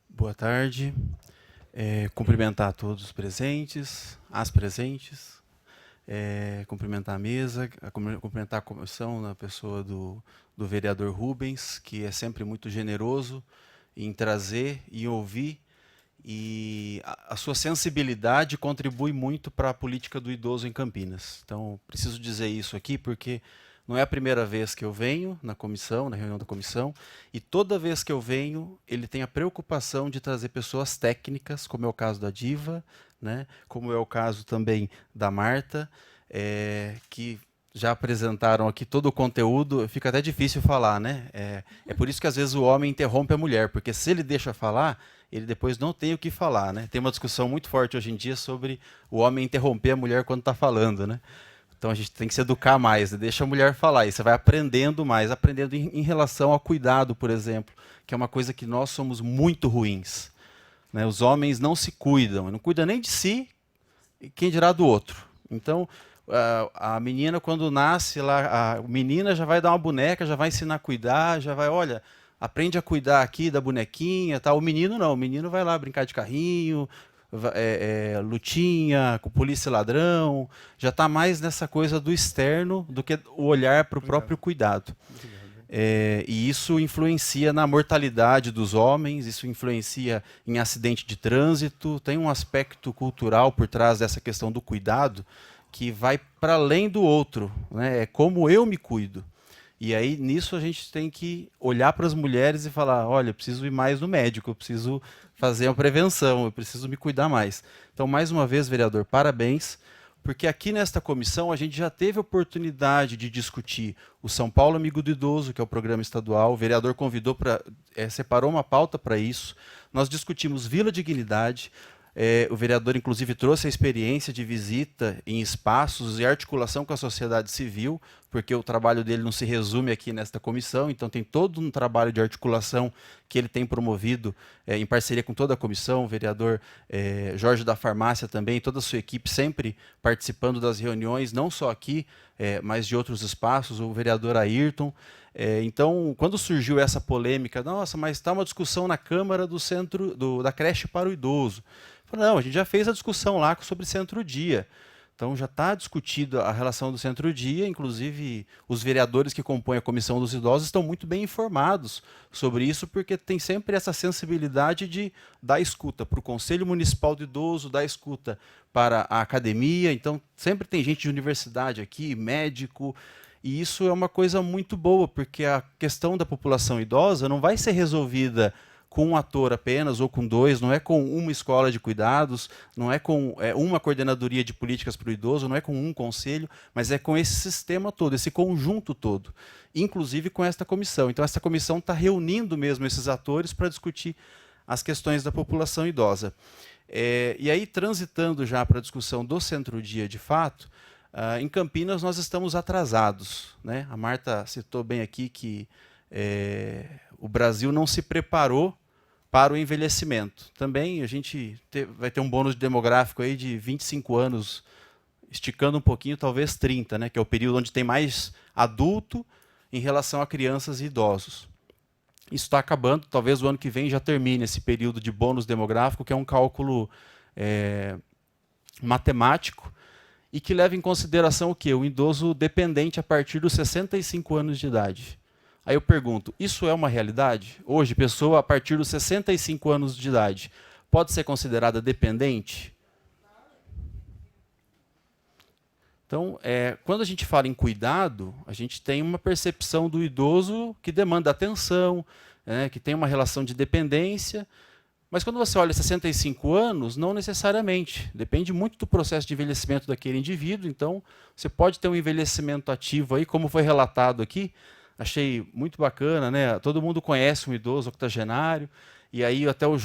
Boa tarde. Cumprimentar todos os presentes, as presentes, cumprimentar a mesa, cumprimentar a comissão na pessoa do vereador Rubens, que é sempre muito generoso em trazer e ouvir, e a sua sensibilidade contribui muito para a política do idoso em Campinas. Então, preciso dizer isso aqui, porque Não é a primeira vez que eu venho na comissão, na reunião da comissão, e toda vez que eu venho, ele tem a preocupação de trazer pessoas técnicas, como é o caso da Diva, né, como é o caso também da Marta, que já apresentaram aqui todo o conteúdo. Fica até difícil falar, né? É por isso que às vezes o homem interrompe a mulher, porque se ele deixa falar, ele depois não tem o que falar, né? Tem uma discussão muito forte hoje em dia sobre o homem interromper a mulher quando está falando, né? Então a gente tem que se educar mais, né? Deixa a mulher falar, e você vai aprendendo mais, aprendendo em relação ao cuidado, por exemplo, que é uma coisa que nós somos muito ruins, né? Os homens não se cuidam, não cuidam nem de si, e quem dirá do outro. Então, a menina, quando nasce, lá, a menina já vai dar uma boneca, já vai ensinar a cuidar, já vai, olha, aprende a cuidar aqui da bonequinha, tá? O menino não, o menino vai lá brincar de carrinho, lutinha, com polícia e ladrão, já está mais nessa coisa do externo do que o olhar para o próprio cuidado. E isso influencia na mortalidade dos homens, isso influencia em acidente de trânsito, tem um aspecto cultural por trás dessa questão do cuidado, que vai para além do outro, né? É como eu me cuido. E aí, nisso, a gente tem que olhar para as mulheres e falar, olha, eu preciso ir mais no médico, eu preciso fazer uma prevenção, eu preciso me cuidar mais. Então, mais uma vez, vereador, parabéns, porque aqui nesta comissão a gente já teve a oportunidade de discutir o São Paulo Amigo do Idoso, que é o programa estadual, o vereador convidou separou uma pauta para isso, nós discutimos Vila Dignidade. O vereador, inclusive, trouxe a experiência de visita em espaços e articulação com a sociedade civil, porque o trabalho dele não se resume aqui nesta comissão, então tem todo um trabalho de articulação que ele tem promovido em parceria com toda a comissão, o vereador Jorge da Farmácia também, toda a sua equipe sempre participando das reuniões, não só aqui, mas de outros espaços, o vereador Ayrton. Então, quando surgiu essa polêmica, nossa, mas está uma discussão na Câmara do centro da creche para o idoso. Não, a gente já fez a discussão lá sobre centro-dia. Então já está discutida a relação do centro-dia, inclusive os vereadores que compõem a Comissão dos Idosos estão muito bem informados sobre isso, porque tem sempre essa sensibilidade de dar escuta para o Conselho Municipal do Idoso, dar escuta para a academia. Então sempre tem gente de universidade aqui, médico, e isso é uma coisa muito boa, porque a questão da população idosa não vai ser resolvida com um ator apenas, ou com dois, não é com uma escola de cuidados, não é com uma coordenadoria de políticas para o idoso, não é com um conselho, mas é com esse sistema todo, esse conjunto todo, inclusive com esta comissão. Então, esta comissão está reunindo mesmo esses atores para discutir as questões da população idosa. E aí, transitando já para a discussão do centro-dia de fato, em Campinas nós estamos atrasados, né? A Marta citou bem aqui que o Brasil não se preparou para o envelhecimento. Também a gente vai ter um bônus demográfico aí de 25 anos, esticando um pouquinho, talvez 30, né, que é o período onde tem mais adulto em relação a crianças e idosos. Isso está acabando, talvez o ano que vem já termine esse período de bônus demográfico, que é um cálculo matemático, e que leva em consideração o quê? O idoso dependente a partir dos 65 anos de idade. Aí eu pergunto, isso é uma realidade? Hoje, pessoa a partir dos 65 anos de idade pode ser considerada dependente? Então, quando a gente fala em cuidado, a gente tem uma percepção do idoso que demanda atenção, que tem uma relação de dependência, mas quando você olha 65 anos, não necessariamente. Depende muito do processo de envelhecimento daquele indivíduo, então você pode ter um envelhecimento ativo aí, como foi relatado aqui. Achei muito bacana, né? Todo mundo conhece um idoso octogenário, e aí até o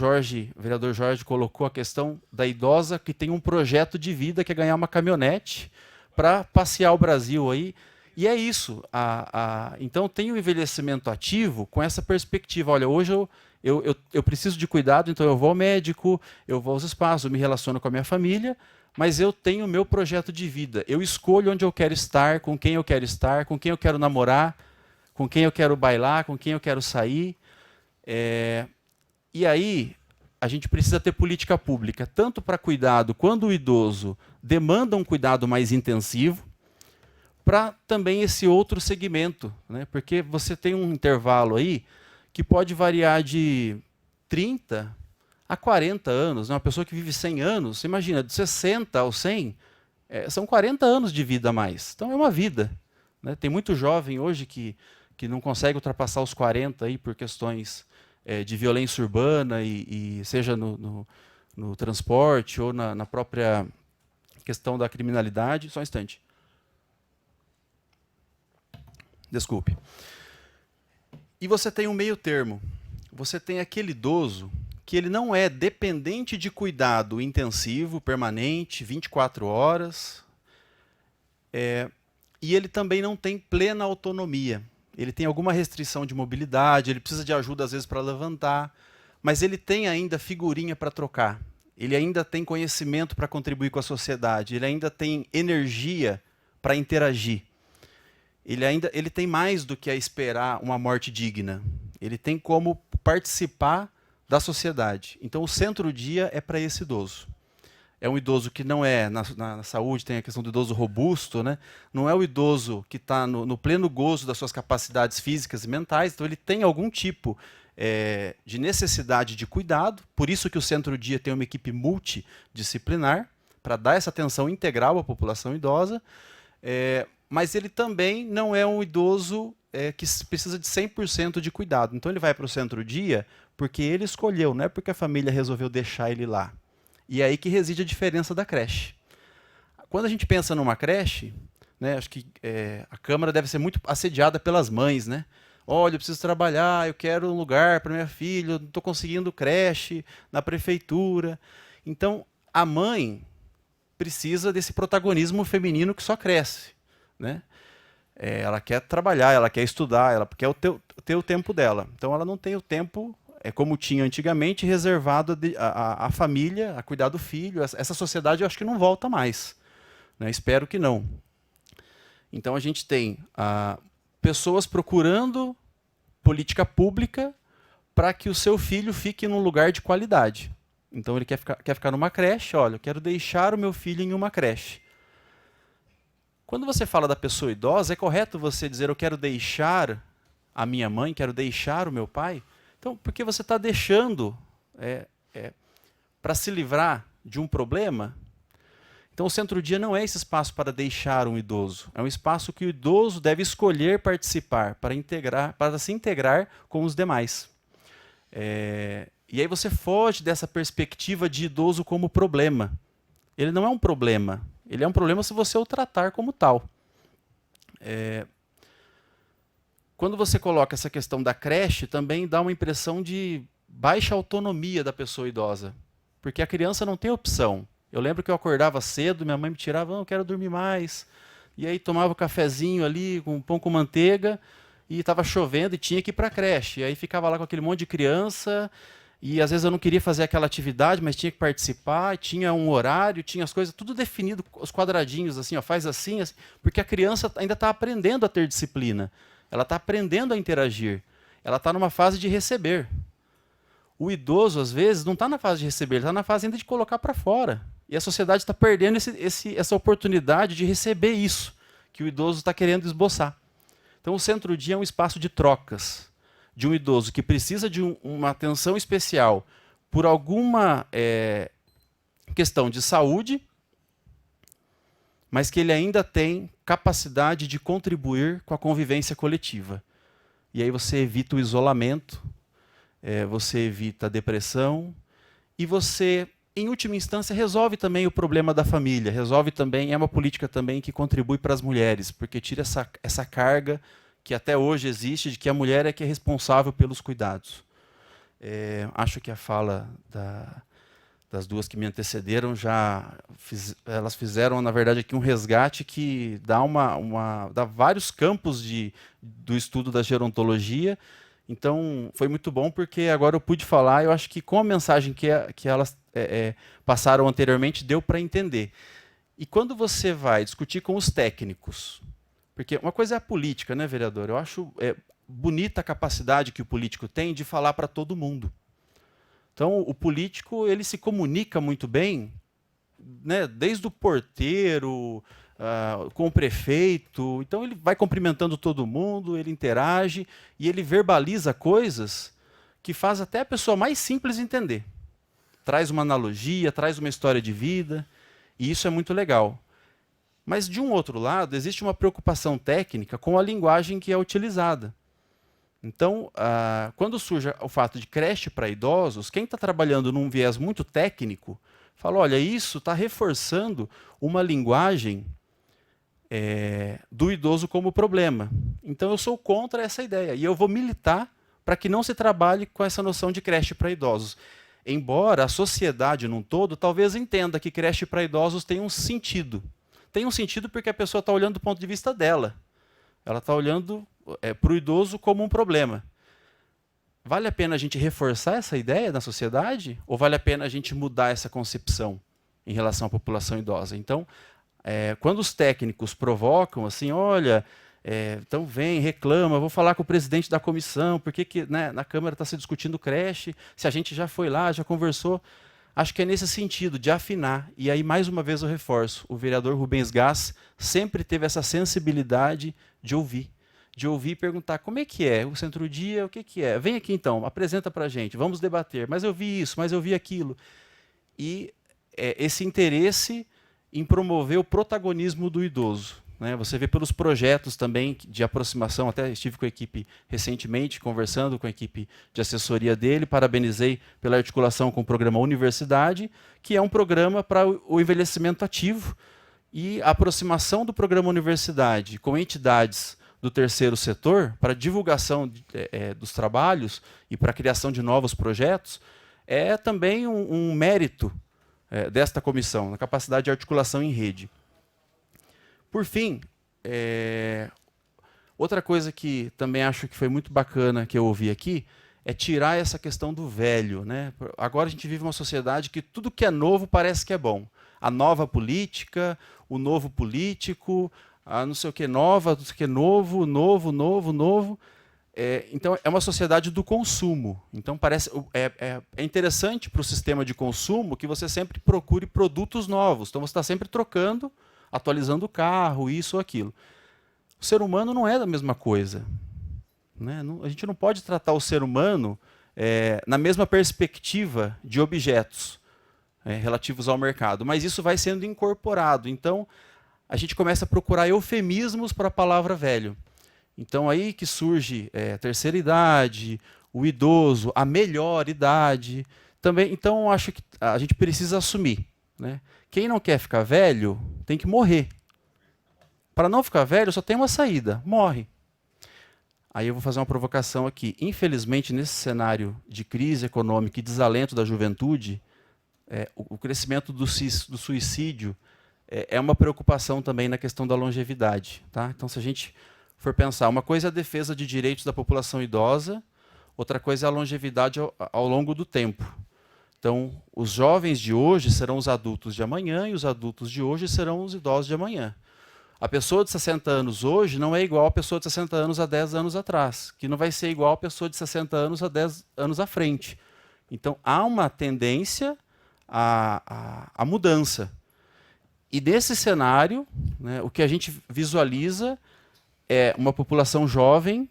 vereador Jorge colocou a questão da idosa que tem um projeto de vida, que é ganhar uma caminhonete para passear o Brasil aí. E é isso. Então tem um envelhecimento ativo com essa perspectiva. Olha, hoje eu preciso de cuidado, então eu vou ao médico, eu vou aos espaços, eu me relaciono com a minha família, mas eu tenho o meu projeto de vida. Eu escolho onde eu quero estar, com quem eu quero namorar, com quem eu quero bailar, com quem eu quero sair. E aí a gente precisa ter política pública, tanto para cuidado, quando o idoso demanda um cuidado mais intensivo, para também esse outro segmento, né? Porque você tem um intervalo aí que pode variar de 30 a 40 anos. Uma pessoa que vive 100 anos, você imagina, de 60 aos 100, são 40 anos de vida a mais. Então é uma vida, né? Tem muito jovem hoje que não consegue ultrapassar os 40 aí por questões de violência urbana, e seja no transporte ou na própria questão da criminalidade. Só um instante. Desculpe. E você tem um meio termo. Você tem aquele idoso que ele não é dependente de cuidado intensivo, permanente, 24 horas, e ele também não tem plena autonomia. Ele tem alguma restrição de mobilidade, ele precisa de ajuda às vezes para levantar, mas ele tem ainda figurinha para trocar, ele ainda tem conhecimento para contribuir com a sociedade, ele ainda tem energia para interagir. Ele tem mais do que a esperar uma morte digna. Ele tem como participar da sociedade. Então, o centro-dia é para esse idoso. É um idoso que não é, na saúde, tem a questão do idoso robusto, né? Não é o idoso que está no pleno gozo das suas capacidades físicas e mentais, então ele tem algum tipo de necessidade de cuidado, por isso que o centro-dia tem uma equipe multidisciplinar, para dar essa atenção integral à população idosa, mas ele também não é um idoso que precisa de 100% de cuidado. Então ele vai para o centro-dia porque ele escolheu, não é porque a família resolveu deixar ele lá. E é aí que reside a diferença da creche. Quando a gente pensa numa creche, né, acho que a Câmara deve ser muito assediada pelas mães, né? Olha, eu preciso trabalhar, eu quero um lugar para minha filha, eu não estou conseguindo creche na prefeitura. Então, a mãe precisa desse protagonismo feminino que só cresce, né? Ela quer trabalhar, ela quer estudar, ela quer ter o tempo dela. Então, ela não tem o tempo, como tinha antigamente, reservado à família, a cuidar do filho. Essa sociedade eu acho que não volta mais, né? Espero que não. Então, a gente tem pessoas procurando política pública para que o seu filho fique num lugar de qualidade. Então, ele quer ficar numa creche. Olha, eu quero deixar o meu filho em uma creche. Quando você fala da pessoa idosa, é correto você dizer eu quero deixar a minha mãe, quero deixar o meu pai? Então, porque você está deixando para se livrar de um problema. Então, o centro-dia não é esse espaço para deixar um idoso. É um espaço que o idoso deve escolher participar, para se integrar com os demais. E aí você foge dessa perspectiva de idoso como problema. Ele não é um problema. Ele é um problema se você o tratar como tal. Quando você coloca essa questão da creche, também dá uma impressão de baixa autonomia da pessoa idosa. Porque a criança não tem opção. Eu lembro que eu acordava cedo, minha mãe me tirava, eu quero dormir mais. E aí tomava um cafezinho ali, com pão com manteiga, e estava chovendo e tinha que ir para a creche. E aí ficava lá com aquele monte de criança, e às vezes eu não queria fazer aquela atividade, mas tinha que participar, tinha um horário, tinha as coisas tudo definido, os quadradinhos, assim, ó, faz assim, porque a criança ainda está aprendendo a ter disciplina, ela está aprendendo a interagir, ela está numa fase de receber. O idoso, às vezes, não está na fase de receber, ele está na fase ainda de colocar para fora. E a sociedade está perdendo essa oportunidade de receber isso que o idoso está querendo esboçar. Então, o centro-dia é um espaço de trocas, de um idoso que precisa de uma atenção especial por alguma questão de saúde, mas que ele ainda tem capacidade de contribuir com a convivência coletiva. E aí você evita o isolamento, você evita a depressão, e você, em última instância, resolve também o problema da família, resolve também, é uma política também que contribui para as mulheres, porque tira essa carga que até hoje existe, de que a mulher é que é responsável pelos cuidados. Acho que a fala das duas que me antecederam elas fizeram, na verdade, aqui um resgate que dá vários campos do estudo da gerontologia. Então, foi muito bom, porque agora eu pude falar, eu acho que com a mensagem que elas passaram anteriormente, deu para entender. E quando você vai discutir com os técnicos, porque uma coisa é a política, né, vereador? Eu acho bonita a capacidade que o político tem de falar para todo mundo. Então, o político ele se comunica muito bem, né, desde o porteiro, com o prefeito. Então, ele vai cumprimentando todo mundo, ele interage e ele verbaliza coisas que faz até a pessoa mais simples entender. Traz uma analogia, traz uma história de vida, e isso é muito legal. Mas, de um outro lado, existe uma preocupação técnica com a linguagem que é utilizada. Então, quando surge o fato de creche para idosos, quem está trabalhando num viés muito técnico, fala, olha, isso está reforçando uma linguagem do idoso como problema. Então, eu sou contra essa ideia. E eu vou militar para que não se trabalhe com essa noção de creche para idosos. Embora a sociedade num todo talvez entenda que creche para idosos tem um sentido. Tem um sentido porque a pessoa está olhando do ponto de vista dela. Ela está olhando para o idoso como um problema. Vale a pena a gente reforçar essa ideia na sociedade? Ou vale a pena a gente mudar essa concepção em relação à população idosa? Então, quando os técnicos provocam assim, olha, então vem, reclama, vou falar com o presidente da comissão, por que né, na Câmara está se discutindo creche, se a gente já foi lá, já conversou. Acho que é nesse sentido, de afinar. E aí, mais uma vez, eu reforço, o vereador Rubens Gás sempre teve essa sensibilidade de ouvir e perguntar como é que é, o centro-dia, o que é? Vem aqui então, apresenta para a gente, vamos debater, mas eu vi isso, mas eu vi aquilo. E esse interesse em promover o protagonismo do idoso. Né? Você vê pelos projetos também de aproximação, até estive com a equipe recentemente, conversando com a equipe de assessoria dele, parabenizei pela articulação com o programa Universidade, que é um programa para o envelhecimento ativo, e a aproximação do programa Universidade com entidades do terceiro setor para divulgação dos trabalhos e para a criação de novos projetos é também um mérito desta comissão, na capacidade de articulação em rede. Por fim, outra coisa que também acho que foi muito bacana que eu ouvi aqui é tirar essa questão do velho. Né? Agora a gente vive uma sociedade que tudo que é novo parece que é bom. A nova política, o novo político, a não sei o que nova, não sei o que novo. Então, é uma sociedade do consumo. Então, é interessante para o sistema de consumo que você sempre procure produtos novos. Então, você está sempre trocando, atualizando o carro, isso ou aquilo. O ser humano não é a mesma coisa. Né? A gente não pode tratar o ser humano na mesma perspectiva de objetos relativos ao mercado, mas isso vai sendo incorporado. Então, a gente começa a procurar eufemismos para a palavra velho. Então, aí que surge a terceira idade, o idoso, a melhor idade. Também, então, acho que a gente precisa assumir. Né? Quem não quer ficar velho tem que morrer. Para não ficar velho, só tem uma saída: morre. Aí eu vou fazer uma provocação aqui. Infelizmente, nesse cenário de crise econômica e desalento da juventude, o crescimento do suicídio é uma preocupação também na questão da longevidade. Tá? Então, se a gente for pensar, uma coisa é a defesa de direitos da população idosa, outra coisa é a longevidade ao longo do tempo. Então, os jovens de hoje serão os adultos de amanhã e os adultos de hoje serão os idosos de amanhã. A pessoa de 60 anos hoje não é igual a pessoa de 60 anos há 10 anos atrás, que não vai ser igual a pessoa de 60 anos há 10 anos à frente. Então, há uma tendência à mudança. E nesse cenário, né, o que a gente visualiza é uma população jovem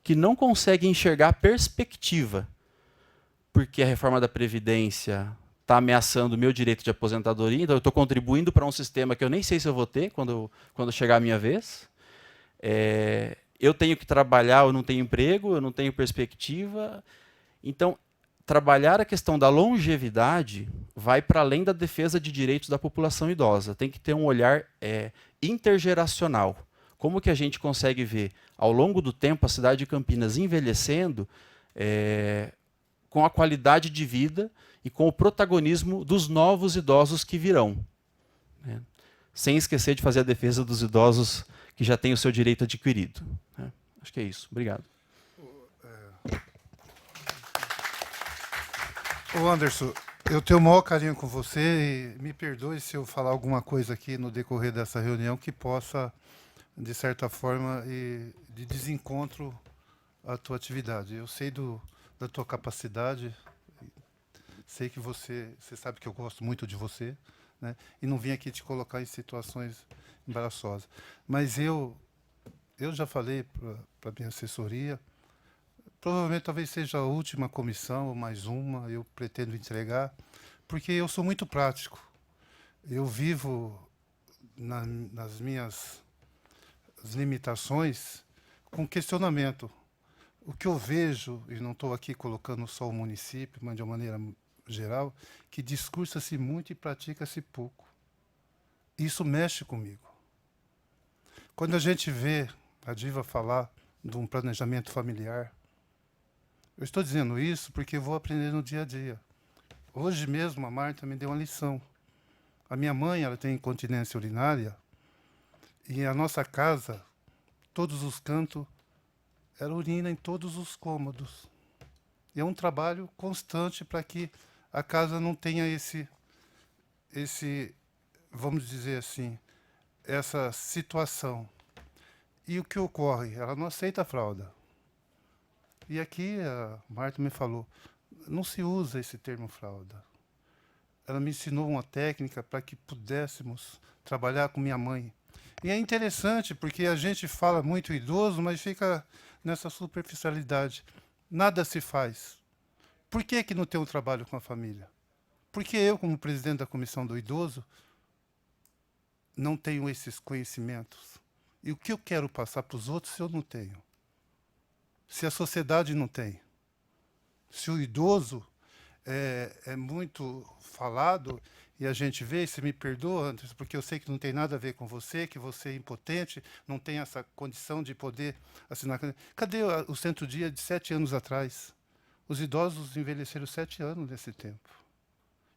que não consegue enxergar perspectiva, porque a reforma da Previdência está ameaçando o meu direito de aposentadoria, então eu estou contribuindo para um sistema que eu nem sei se eu vou ter quando chegar a minha vez. Eu tenho que trabalhar, eu não tenho emprego, eu não tenho perspectiva. Então, trabalhar a questão da longevidade vai para além da defesa de direitos da população idosa. Tem que ter um olhar intergeracional. Como que a gente consegue ver, ao longo do tempo, a cidade de Campinas envelhecendo com a qualidade de vida e com o protagonismo dos novos idosos que virão. Né? Sem esquecer de fazer a defesa dos idosos que já têm o seu direito adquirido. Né? Acho que é isso. Obrigado. Ô Anderson, eu tenho o maior carinho com você e me perdoe se eu falar alguma coisa aqui no decorrer dessa reunião que possa, de certa forma, de desencontro à tua atividade. Eu sei da tua capacidade, sei que você sabe que eu gosto muito de você, né? E não vim aqui te colocar em situações embaraçosas. Mas eu já falei para a minha assessoria, provavelmente talvez seja a última comissão, ou mais uma, eu pretendo entregar, porque eu sou muito prático. Eu vivo nas minhas limitações, com questionamento. O que eu vejo, e não estou aqui colocando só o município, mas de uma maneira geral, que discursa-se muito e pratica-se pouco. Isso mexe comigo. Quando a gente vê a Diva falar de um planejamento familiar, eu estou dizendo isso porque eu vou aprender no dia a dia. Hoje mesmo a Marta me deu uma lição. A minha mãe, ela tem incontinência urinária, e a nossa casa, todos os cantos, ela urina em todos os cômodos. E é um trabalho constante para que a casa não tenha esse, vamos dizer assim, essa situação. E o que ocorre? Ela não aceita a fralda. E aqui a Marta me falou, não se usa esse termo fralda. Ela me ensinou uma técnica para que pudéssemos trabalhar com minha mãe. E é interessante, porque a gente fala muito idoso, mas fica nessa superficialidade. Nada se faz. Por que não tem um trabalho com a família? Porque eu, como presidente da Comissão do Idoso, não tenho esses conhecimentos. E o que eu quero passar para os outros se eu não tenho? Se a sociedade não tem? Se o idoso é muito falado, e a gente vê, e você me perdoa, Anderson, porque eu sei que não tem nada a ver com você, que você é impotente, não tem essa condição de poder assinar. Cadê o centro-dia de 7 anos atrás? Os idosos envelheceram 7 anos nesse tempo.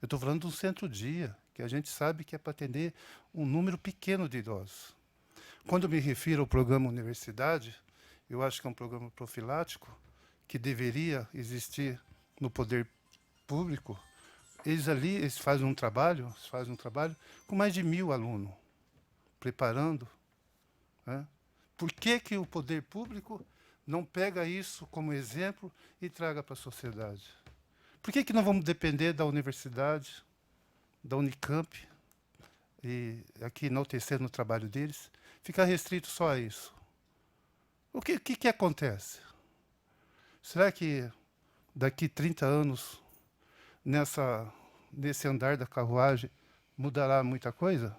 Eu estou falando de um centro-dia, que a gente sabe que é para atender um número pequeno de idosos. Quando me refiro ao programa Universidade, eu acho que é um programa profilático, que deveria existir no poder público. Eles fazem um trabalho com mais de 1.000 alunos, preparando. Né? Por que o poder público não pega isso como exemplo e traga para a sociedade? Por que não vamos depender da universidade, da Unicamp, e aqui enaltecendo o trabalho deles, ficar restrito só a isso? O que acontece? Será que daqui 30 anos, nesse andar da carruagem, mudará muita coisa?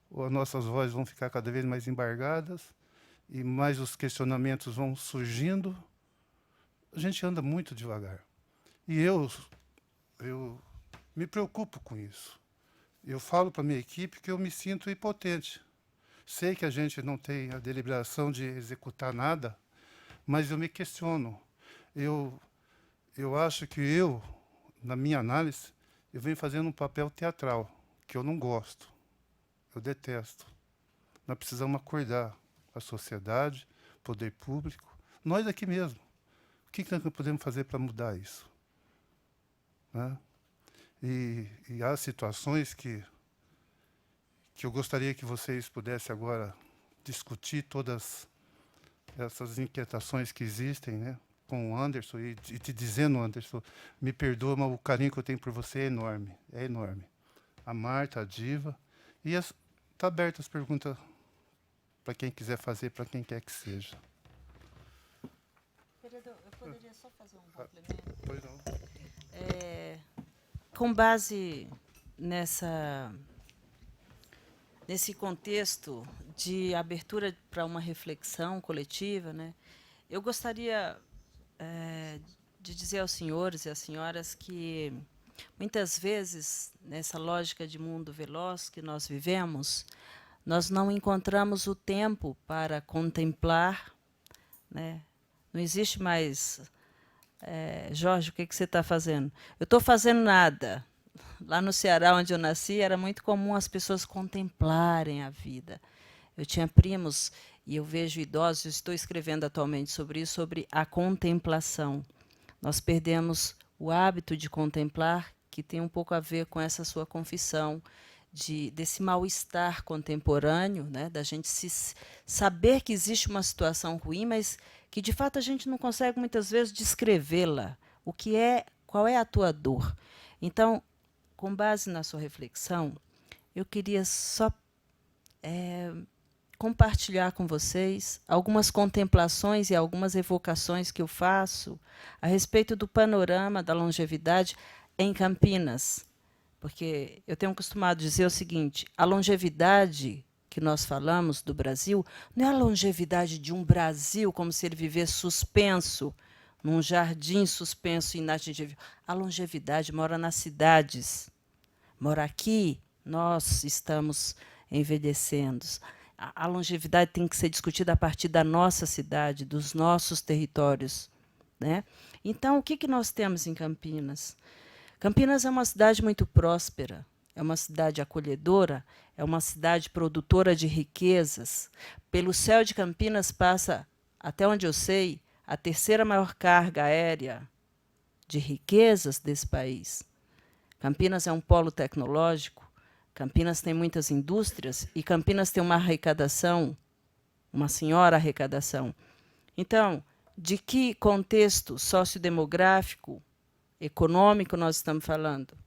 Ou as nossas vozes vão ficar cada vez mais embargadas e mais os questionamentos vão surgindo? A gente anda muito devagar. E eu me preocupo com isso. Eu falo para a minha equipe que eu me sinto impotente. Sei que a gente não tem a deliberação de executar nada, mas eu me questiono. Eu acho que na minha análise, eu venho fazendo um papel teatral, que eu não gosto, eu detesto. Nós precisamos acordar a sociedade, o poder público, nós aqui mesmo. O que nós podemos fazer para mudar isso? Né? E há situações que eu gostaria que vocês pudessem agora discutir todas essas inquietações que existem, né, com o Anderson, e te dizendo, Anderson, me perdoa, mas o carinho que eu tenho por você é enorme, é enorme. A Marta, a Diva, e está aberta as perguntas para quem quiser fazer, para quem quer que seja. Vereador, eu poderia só fazer um complemento? Pois não. Com base nesse contexto de abertura para uma reflexão coletiva, né, eu gostaria de dizer aos senhores e às senhoras que, muitas vezes, nessa lógica de mundo veloz que nós vivemos, nós não encontramos o tempo para contemplar, né? Não existe mais... Jorge, o que você está fazendo? Eu estou fazendo nada. Lá no Ceará, onde eu nasci, era muito comum as pessoas contemplarem a vida. Eu tinha primos, e eu vejo idosos, estou escrevendo atualmente sobre isso, sobre a contemplação. Nós perdemos o hábito de contemplar, que tem um pouco a ver com essa sua confissão, desse mal-estar contemporâneo, né, da gente saber que existe uma situação ruim, mas que, de fato, a gente não consegue, muitas vezes, descrevê-la. Qual é a tua dor? Então, com base na sua reflexão, eu queria só compartilhar com vocês algumas contemplações e algumas evocações que eu faço a respeito do panorama da longevidade em Campinas. porque eu tenho costumado dizer o seguinte: a longevidade que nós falamos do Brasil não é a longevidade de um Brasil como se ele vivesse suspenso, num jardim suspenso e inatingível. A longevidade mora nas cidades. Mora aqui, nós estamos envelhecendo. A longevidade tem que ser discutida a partir da nossa cidade, dos nossos territórios, né? Então, o que nós temos em Campinas? Campinas é uma cidade muito próspera, é uma cidade acolhedora, é uma cidade produtora de riquezas. Pelo céu de Campinas passa, até onde eu sei, a terceira maior carga aérea de riquezas desse país. Campinas é um polo tecnológico, Campinas tem muitas indústrias e Campinas tem uma arrecadação, uma senhora arrecadação. Então, de que contexto sociodemográfico, econômico nós estamos falando?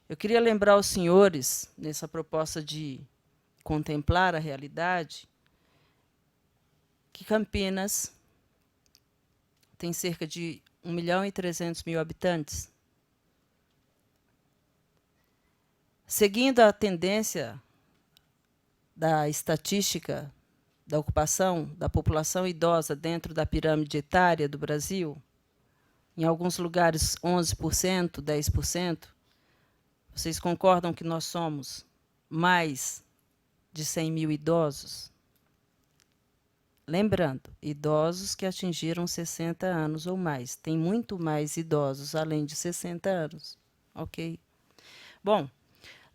Eu queria lembrar aos senhores, nessa proposta de contemplar a realidade, que Campinas tem cerca de 1.300.000 habitantes. Seguindo a tendência da estatística da ocupação da população idosa dentro da pirâmide etária do Brasil, em alguns lugares 11%, 10%, vocês concordam que nós somos mais de 100.000 idosos? Lembrando, idosos que atingiram 60 anos ou mais. Tem muito mais idosos além de 60 anos. Ok? Bom,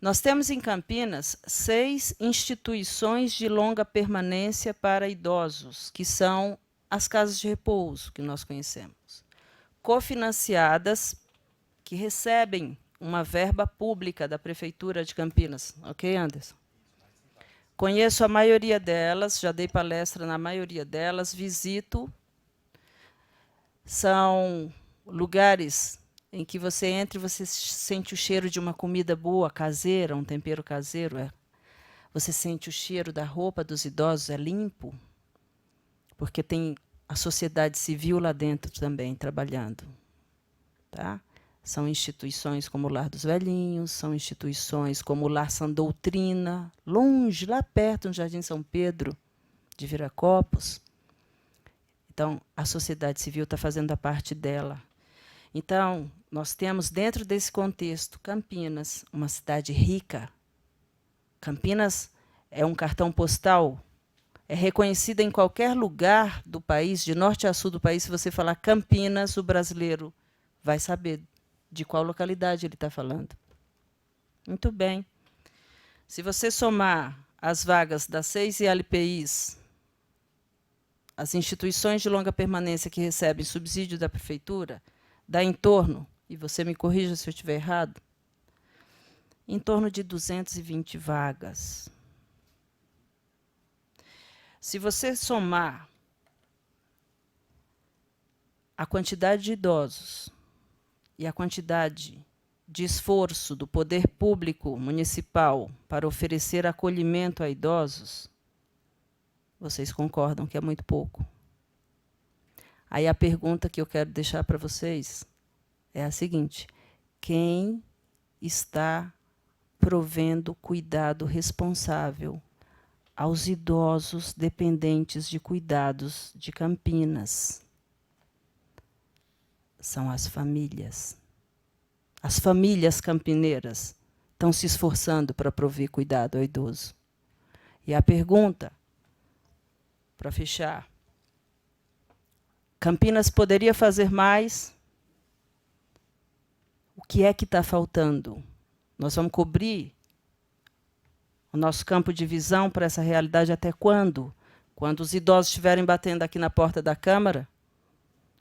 nós temos em Campinas 6 instituições de longa permanência para idosos, que são as casas de repouso, que nós conhecemos, cofinanciadas, que recebem uma verba pública da Prefeitura de Campinas. Ok, Anderson? Conheço a maioria delas, já dei palestra na maioria delas, visito. São lugares em que você entra e você sente o cheiro de uma comida boa, caseira, um tempero caseiro. Você sente o cheiro da roupa dos idosos, é limpo, porque tem a sociedade civil lá dentro também trabalhando. Tá? São instituições como o Lar dos Velhinhos, são instituições como o Lar Sã Doutrina, longe, lá perto, no Jardim São Pedro, de Viracopos. Então, a sociedade civil está fazendo a parte dela. Então, nós temos, dentro desse contexto, Campinas, uma cidade rica. Campinas é um cartão postal, é reconhecida em qualquer lugar do país, de norte a sul do país. Se você falar Campinas, o brasileiro vai saber de qual localidade ele está falando. Muito bem. Se você somar as vagas das 6 ILPIs, as instituições de longa permanência que recebem subsídio da prefeitura, dá em torno, e você me corrija se eu estiver errado, em torno de 220 vagas. Se você somar a quantidade de idosos e a quantidade de esforço do poder público municipal para oferecer acolhimento a idosos, vocês concordam que é muito pouco. Aí a pergunta que eu quero deixar para vocês é a seguinte: quem está provendo cuidado responsável aos idosos dependentes de cuidados de Campinas? São as famílias. As famílias campineiras estão se esforçando para prover cuidado ao idoso. E a pergunta, para fechar: Campinas poderia fazer mais? O que é que está faltando? Nós vamos cobrir o nosso campo de visão para essa realidade até quando? Quando os idosos estiverem batendo aqui na porta da Câmara?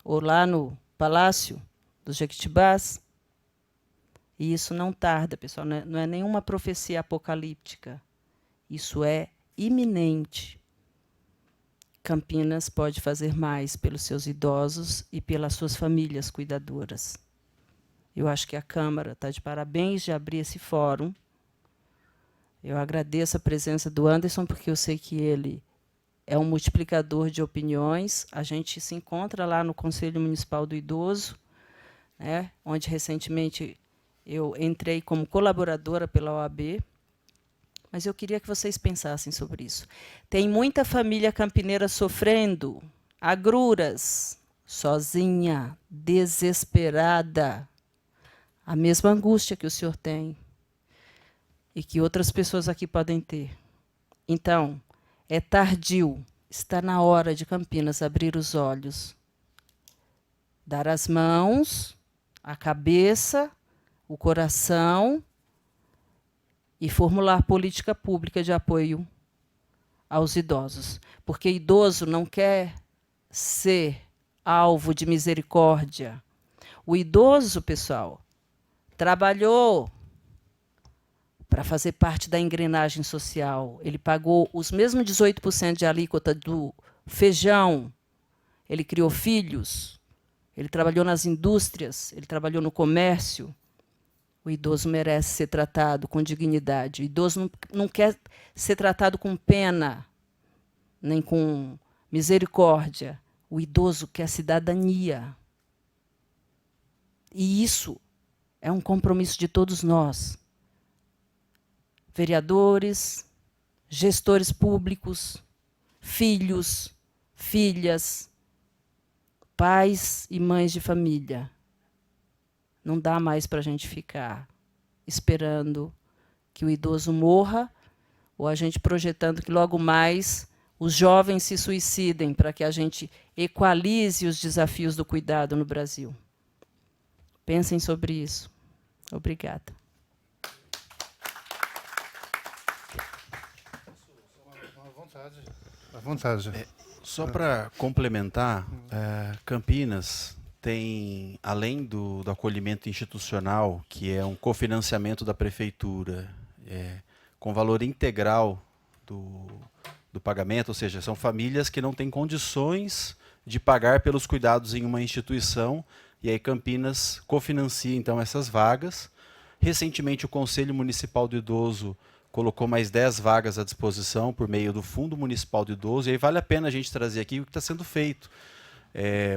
Ou lá no Palácio dos Jequitibás? E isso não tarda, pessoal, não é nenhuma profecia apocalíptica. Isso é iminente. Campinas pode fazer mais pelos seus idosos e pelas suas famílias cuidadoras. Eu acho que a Câmara está de parabéns de abrir esse fórum. Eu agradeço a presença do Anderson, porque eu sei que ele é um multiplicador de opiniões. A gente se encontra lá no Conselho Municipal do Idoso, né, onde recentemente Eu entrei como colaboradora pela OAB, mas eu queria que vocês pensassem sobre isso. Tem muita família campineira sofrendo, agruras, sozinha, desesperada. A mesma angústia que o senhor tem e que outras pessoas aqui podem ter. Então, é tardio, está na hora de Campinas abrir os olhos, dar as mãos, a cabeça, o coração e formular política pública de apoio aos idosos. Porque idoso não quer ser alvo de misericórdia. O idoso, pessoal, trabalhou para fazer parte da engrenagem social. Ele pagou os mesmos 18% de alíquota do feijão. Ele criou filhos. Ele trabalhou nas indústrias. Ele trabalhou no comércio. O idoso merece ser tratado com dignidade. O idoso não quer ser tratado com pena, nem com misericórdia. O idoso quer cidadania. E isso é um compromisso de todos nós. Vereadores, gestores públicos, filhos, filhas, pais e mães de família. Não dá mais para a gente ficar esperando que o idoso morra ou a gente projetando que logo mais os jovens se suicidem para que a gente equalize os desafios do cuidado no Brasil. Pensem sobre isso. Obrigada. À vontade. Só para complementar, Campinas tem, além do acolhimento institucional, que é um cofinanciamento da prefeitura, com valor integral do pagamento, ou seja, são famílias que não têm condições de pagar pelos cuidados em uma instituição, e aí Campinas cofinancia, então, essas vagas. Recentemente, o Conselho Municipal do Idoso colocou mais 10 vagas à disposição por meio do Fundo Municipal do Idoso, e aí vale a pena a gente trazer aqui o que está sendo feito.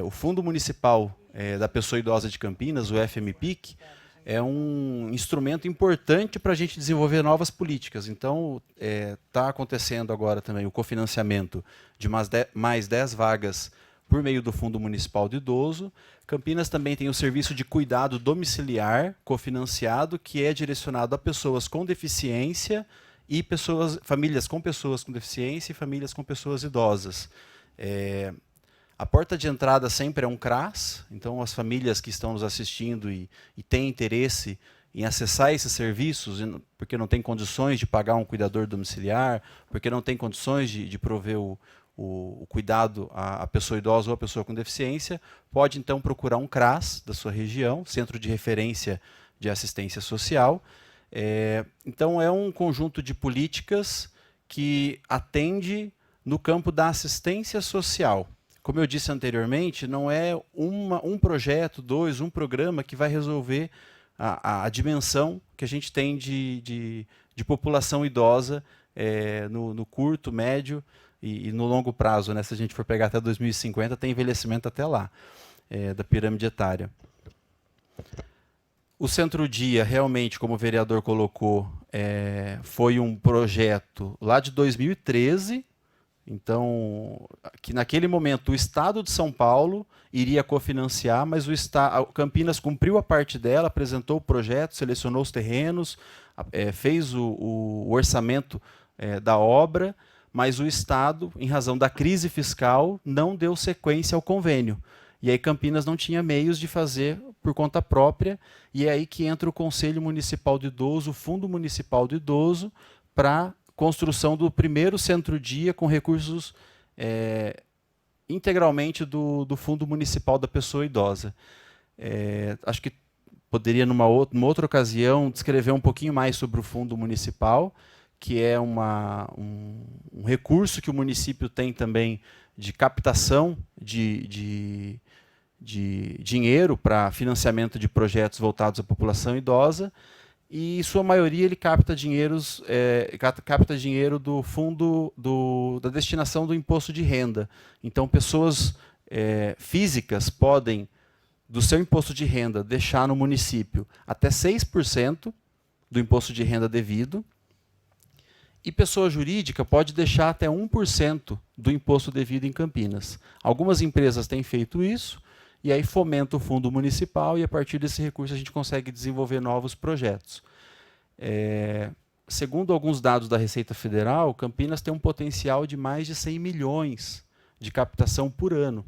O Fundo Municipal da Pessoa Idosa de Campinas, o FMPIC, é um instrumento importante para a gente desenvolver novas políticas. Então, está acontecendo agora também o cofinanciamento de mais 10 vagas por meio do Fundo Municipal do Idoso. Campinas também tem o serviço de cuidado domiciliar cofinanciado, que é direcionado a pessoas com deficiência e famílias com pessoas com deficiência e famílias com pessoas idosas. A porta de entrada sempre é um CRAS, então as famílias que estão nos assistindo e têm interesse em acessar esses serviços, porque não tem condições de pagar um cuidador domiciliar, porque não tem condições de prover o cuidado à pessoa idosa ou à pessoa com deficiência, pode então procurar um CRAS da sua região, Centro de Referência de Assistência Social. Então é um conjunto de políticas que atende no campo da assistência social. Como eu disse anteriormente, não é um projeto, um programa que vai resolver a dimensão que a gente tem de população idosa no curto, médio e no longo prazo, né? Se a gente for pegar até 2050, tem envelhecimento até lá, da pirâmide etária. O Centro-Dia, realmente, como o vereador colocou, foi um projeto lá de 2013, então, que naquele momento o Estado de São Paulo iria cofinanciar, mas Campinas cumpriu a parte dela, apresentou o projeto, selecionou os terrenos, fez o orçamento da obra, mas o Estado, em razão da crise fiscal, não deu sequência ao convênio. E aí Campinas não tinha meios de fazer por conta própria, e é aí que entra o Conselho Municipal do Idoso, o Fundo Municipal do Idoso, para construção do primeiro centro-dia com recursos integralmente do Fundo Municipal da Pessoa Idosa. Acho que poderia, numa outra ocasião, descrever um pouquinho mais sobre o Fundo Municipal, que é um recurso que o município tem também de captação de dinheiro para financiamento de projetos voltados à população idosa, e, em sua maioria, ele capta dinheiro do fundo da destinação do imposto de renda. Então, pessoas físicas podem do seu imposto de renda deixar no município até 6% do imposto de renda devido, e pessoa jurídica pode deixar até 1% do imposto devido em Campinas. Algumas empresas têm feito isso, e aí fomenta o fundo municipal, e a partir desse recurso a gente consegue desenvolver novos projetos. Segundo alguns dados da Receita Federal, Campinas tem um potencial de mais de 100 milhões de captação por ano.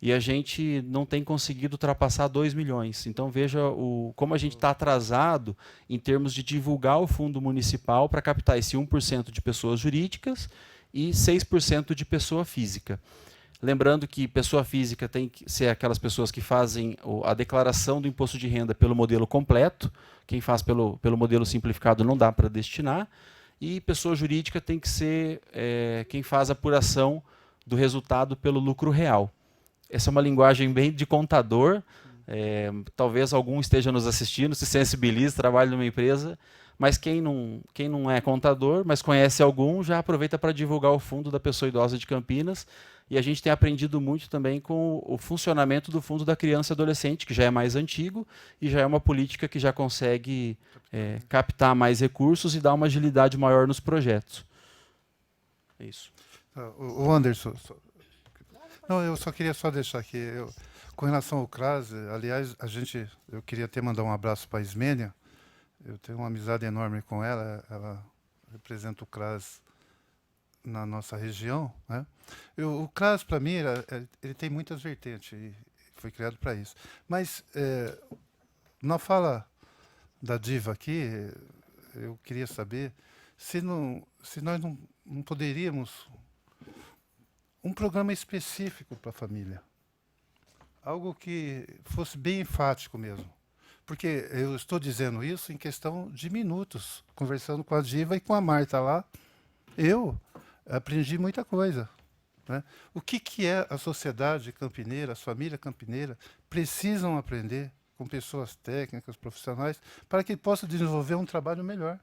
E a gente não tem conseguido ultrapassar 2 milhões. Então veja como a gente está atrasado em termos de divulgar o fundo municipal para captar esse 1% de pessoas jurídicas e 6% de pessoa física. Lembrando que pessoa física tem que ser aquelas pessoas que fazem a declaração do imposto de renda pelo modelo completo. Quem faz pelo modelo simplificado não dá para destinar. E pessoa jurídica tem que ser quem faz a apuração do resultado pelo lucro real. Essa é uma linguagem bem de contador. Talvez algum esteja nos assistindo, se sensibilize, trabalhe numa empresa, mas quem não é contador, mas conhece algum, já aproveita para divulgar o fundo da pessoa idosa de Campinas. E a gente tem aprendido muito também com o funcionamento do Fundo da Criança e Adolescente, que já é mais antigo e já é uma política que já consegue captar mais recursos e dar uma agilidade maior nos projetos. É isso. O Anderson, não, eu só queria deixar aqui, com relação ao CRAS, aliás, eu queria até mandar um abraço para a Ismênia. Eu tenho uma amizade enorme com ela, ela representa o CRAS na nossa região, né? O CRAS, para mim, ele tem muitas vertentes, e foi criado para isso. Mas, na fala da Diva aqui, eu queria saber se nós não poderíamos um programa específico para a família. Algo que fosse bem enfático mesmo. Porque eu estou dizendo isso em questão de minutos, conversando com a Diva e com a Marta lá. Eu aprendi muita coisa, né? O que é a sociedade campineira, as famílias campineiras precisam aprender com pessoas técnicas, profissionais, para que possam desenvolver um trabalho melhor,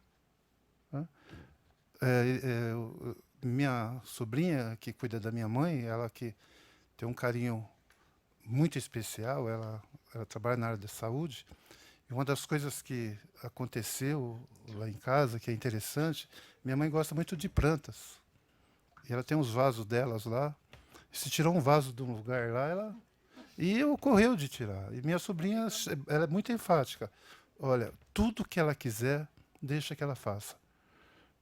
né? Minha sobrinha, que cuida da minha mãe, ela que tem um carinho muito especial, ela trabalha na área da saúde, e uma das coisas que aconteceu lá em casa, que é interessante, minha mãe gosta muito de plantas. E ela tem uns vasos delas lá. Se tirou um vaso de um lugar lá, e ocorreu de tirar. E minha sobrinha, ela é muito enfática. Olha, tudo que ela quiser, deixa que ela faça.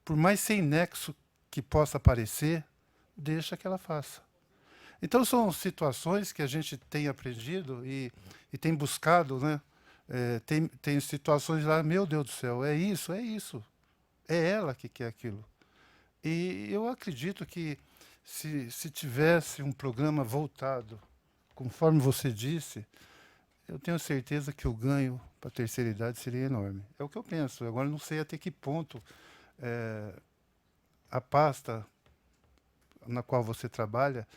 Por mais sem nexo que possa parecer, deixa que ela faça. Então, são situações que a gente tem aprendido e tem buscado, né? Tem situações lá, meu Deus do céu, é isso. É ela que quer aquilo. E eu acredito que se tivesse um programa voltado, conforme você disse, eu tenho certeza que o ganho para a terceira idade seria enorme. É o que eu penso. Agora não sei até que ponto a pasta na qual você trabalha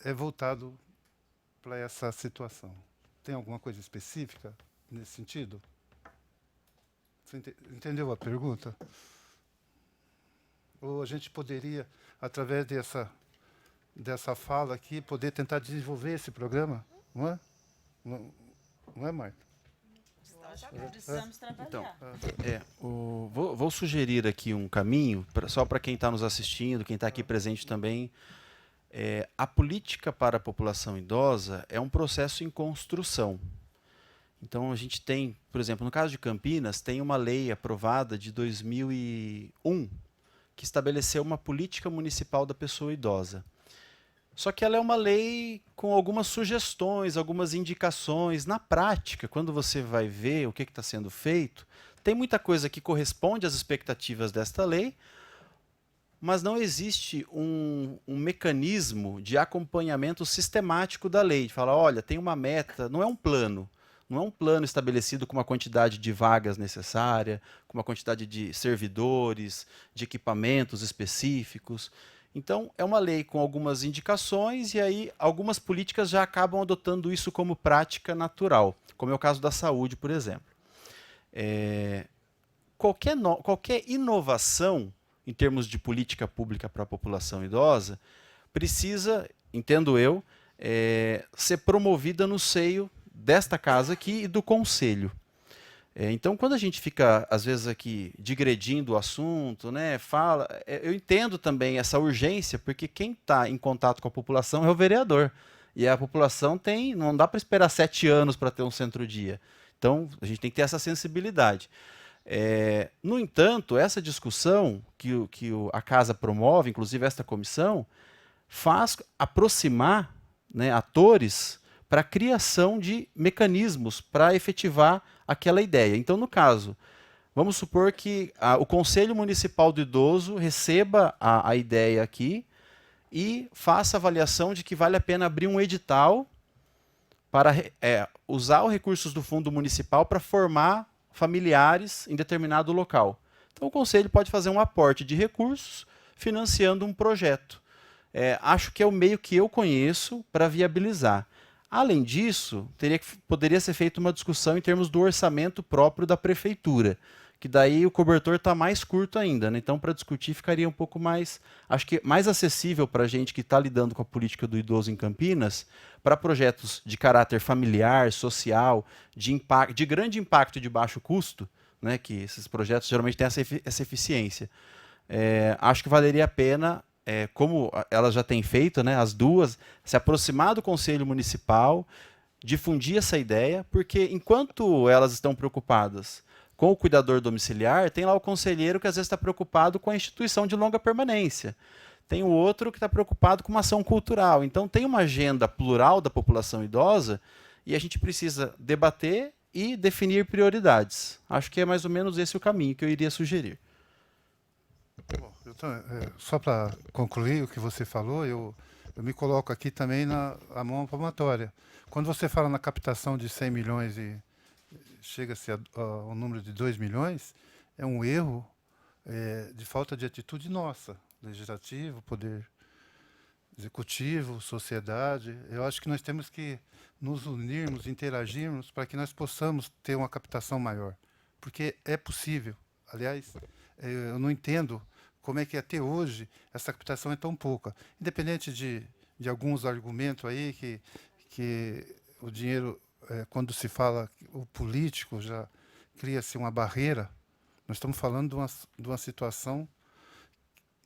é voltado para essa situação. Tem alguma coisa específica nesse sentido? Você entendeu a pergunta? Ou a gente poderia, através dessa fala aqui, poder tentar desenvolver esse programa? Não é? Não é, Marta? Precisamos trabalhar. Então, vou sugerir aqui um caminho, só para quem está nos assistindo, quem está aqui presente também. A política para a população idosa é um processo em construção. Então, a gente tem, por exemplo, no caso de Campinas, tem uma lei aprovada de 2001, que estabeleceu uma política municipal da pessoa idosa. Só que ela é uma lei com algumas sugestões, algumas indicações. Na prática, quando você vai ver o que está sendo feito, tem muita coisa que corresponde às expectativas desta lei, mas não existe um mecanismo de acompanhamento sistemático da lei. De falar, olha, tem uma meta, não é um plano. Não é um plano estabelecido com uma quantidade de vagas necessária, com uma quantidade de servidores, de equipamentos específicos. Então, é uma lei com algumas indicações e aí algumas políticas já acabam adotando isso como prática natural, como é o caso da saúde, por exemplo. Qualquer inovação em termos de política pública para a população idosa precisa, entendo eu, ser promovida no seio desta casa aqui e do conselho. Então, quando a gente fica, às vezes, aqui digredindo o assunto, né, eu entendo também essa urgência, porque quem está em contato com a população é o vereador. E a população não dá para esperar 7 anos para ter um centro-dia. Então, a gente tem que ter essa sensibilidade. No entanto, essa discussão que a casa promove, inclusive esta comissão, faz aproximar, né, atores para a criação de mecanismos para efetivar aquela ideia. Então, no caso, vamos supor que o Conselho Municipal do Idoso receba a ideia aqui e faça a avaliação de que vale a pena abrir um edital para usar os recursos do Fundo Municipal para formar familiares em determinado local. Então, o Conselho pode fazer um aporte de recursos financiando um projeto. Acho que é o meio que eu conheço para viabilizar. Além disso, poderia ser feita uma discussão em termos do orçamento próprio da prefeitura, que daí o cobertor está mais curto ainda, né? Então, para discutir, ficaria um pouco mais, acho que mais acessível para a gente que está lidando com a política do idoso em Campinas, para projetos de caráter familiar, social, de grande impacto e de baixo custo, né? Que esses projetos geralmente têm essa eficiência. Acho que valeria a pena, como elas já têm feito, né, as duas, se aproximar do Conselho Municipal, difundir essa ideia, porque enquanto elas estão preocupadas com o cuidador domiciliar, tem lá o conselheiro que às vezes está preocupado com a instituição de longa permanência. Tem o outro que está preocupado com uma ação cultural. Então tem uma agenda plural da população idosa e a gente precisa debater e definir prioridades. Acho que é mais ou menos esse o caminho que eu iria sugerir. Bom, só para concluir o que você falou, eu me coloco aqui também a mão palmatória. Quando você fala na captação de 100 milhões e chega-se ao número de 2 milhões, é um erro de falta de atitude nossa, legislativo, poder executivo, sociedade. Eu acho que nós temos que nos unirmos, interagirmos para que nós possamos ter uma captação maior, porque é possível. Aliás, eu não entendo como é que até hoje essa captação é tão pouca. Independente de alguns argumentos aí que o dinheiro, quando se fala o político, já cria-se uma barreira. Nós estamos falando de uma situação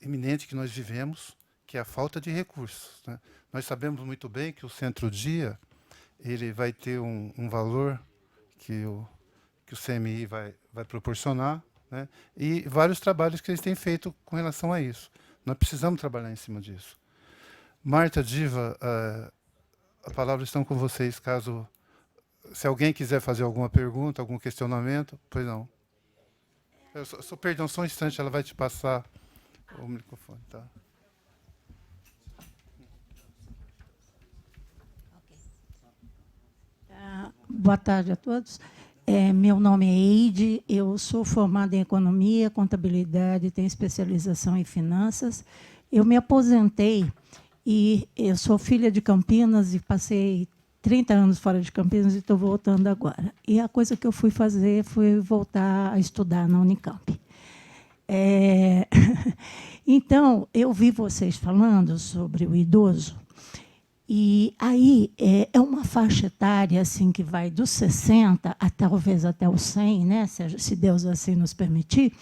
iminente que nós vivemos, que é a falta de recursos, né? Nós sabemos muito bem que o centro-dia ele vai ter um valor que o CMI vai proporcionar, né? E vários trabalhos que eles têm feito com relação a isso. Nós precisamos trabalhar em cima disso. Marta, Diva, a palavra está com vocês, se alguém quiser fazer alguma pergunta, algum questionamento, pois não. Perdão, só um instante, ela vai te passar o microfone, tá? Boa tarde a todos. Meu nome é Eide, eu sou formada em Economia, Contabilidade, tenho especialização em Finanças. Eu me aposentei e eu sou filha de Campinas e passei 30 anos fora de Campinas e estou voltando agora. E a coisa que eu fui fazer foi voltar a estudar na Unicamp. Então, eu vi vocês falando sobre o idoso, e aí é uma faixa etária assim, que vai dos 60 talvez até os 100, né, se Deus assim nos permitir,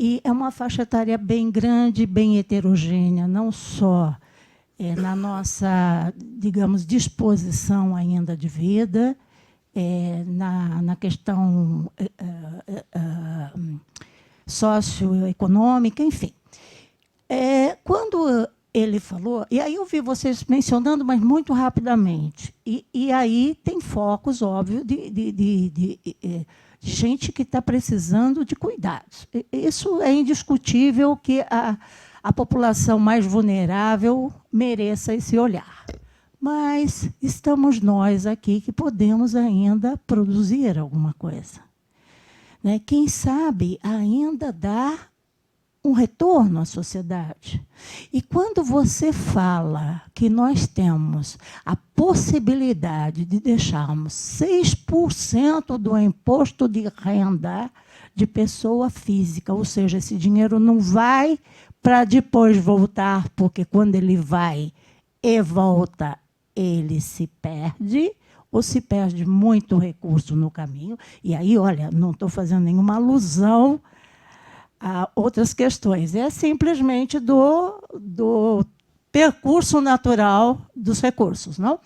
e é uma faixa etária bem grande, bem heterogênea, não só na nossa, digamos, disposição ainda de vida, na questão socioeconômica, enfim. Quando ele falou, e aí eu vi vocês mencionando, mas muito rapidamente, e aí tem focos, óbvio, de gente que está precisando de cuidados. Isso é indiscutível que a população mais vulnerável mereça esse olhar. Mas estamos nós aqui que podemos ainda produzir alguma coisa, né? Quem sabe ainda dar um retorno à sociedade. E quando você fala que nós temos a possibilidade de deixarmos 6% do imposto de renda de pessoa física, ou seja, esse dinheiro não vai para depois voltar, porque quando ele vai e volta, ele se perde, ou se perde muito recurso no caminho. E aí, olha, não estou fazendo nenhuma alusão a outras questões. É simplesmente do percurso natural dos recursos, não?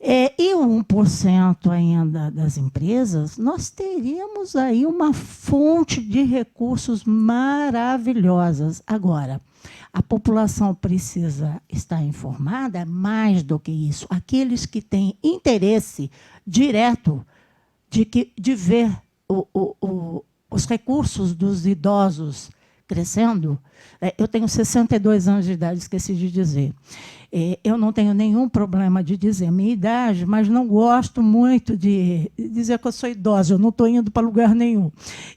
E o 1% ainda das empresas, nós teríamos aí uma fonte de recursos maravilhosas. Agora, a população precisa estar informada mais do que isso. Aqueles que têm interesse direto de ver os recursos dos idosos crescendo. Eu tenho 62 anos de idade, esqueci de dizer. Eu não tenho nenhum problema de dizer a minha idade, mas não gosto muito de dizer que eu sou idosa. Eu não estou indo para lugar nenhum.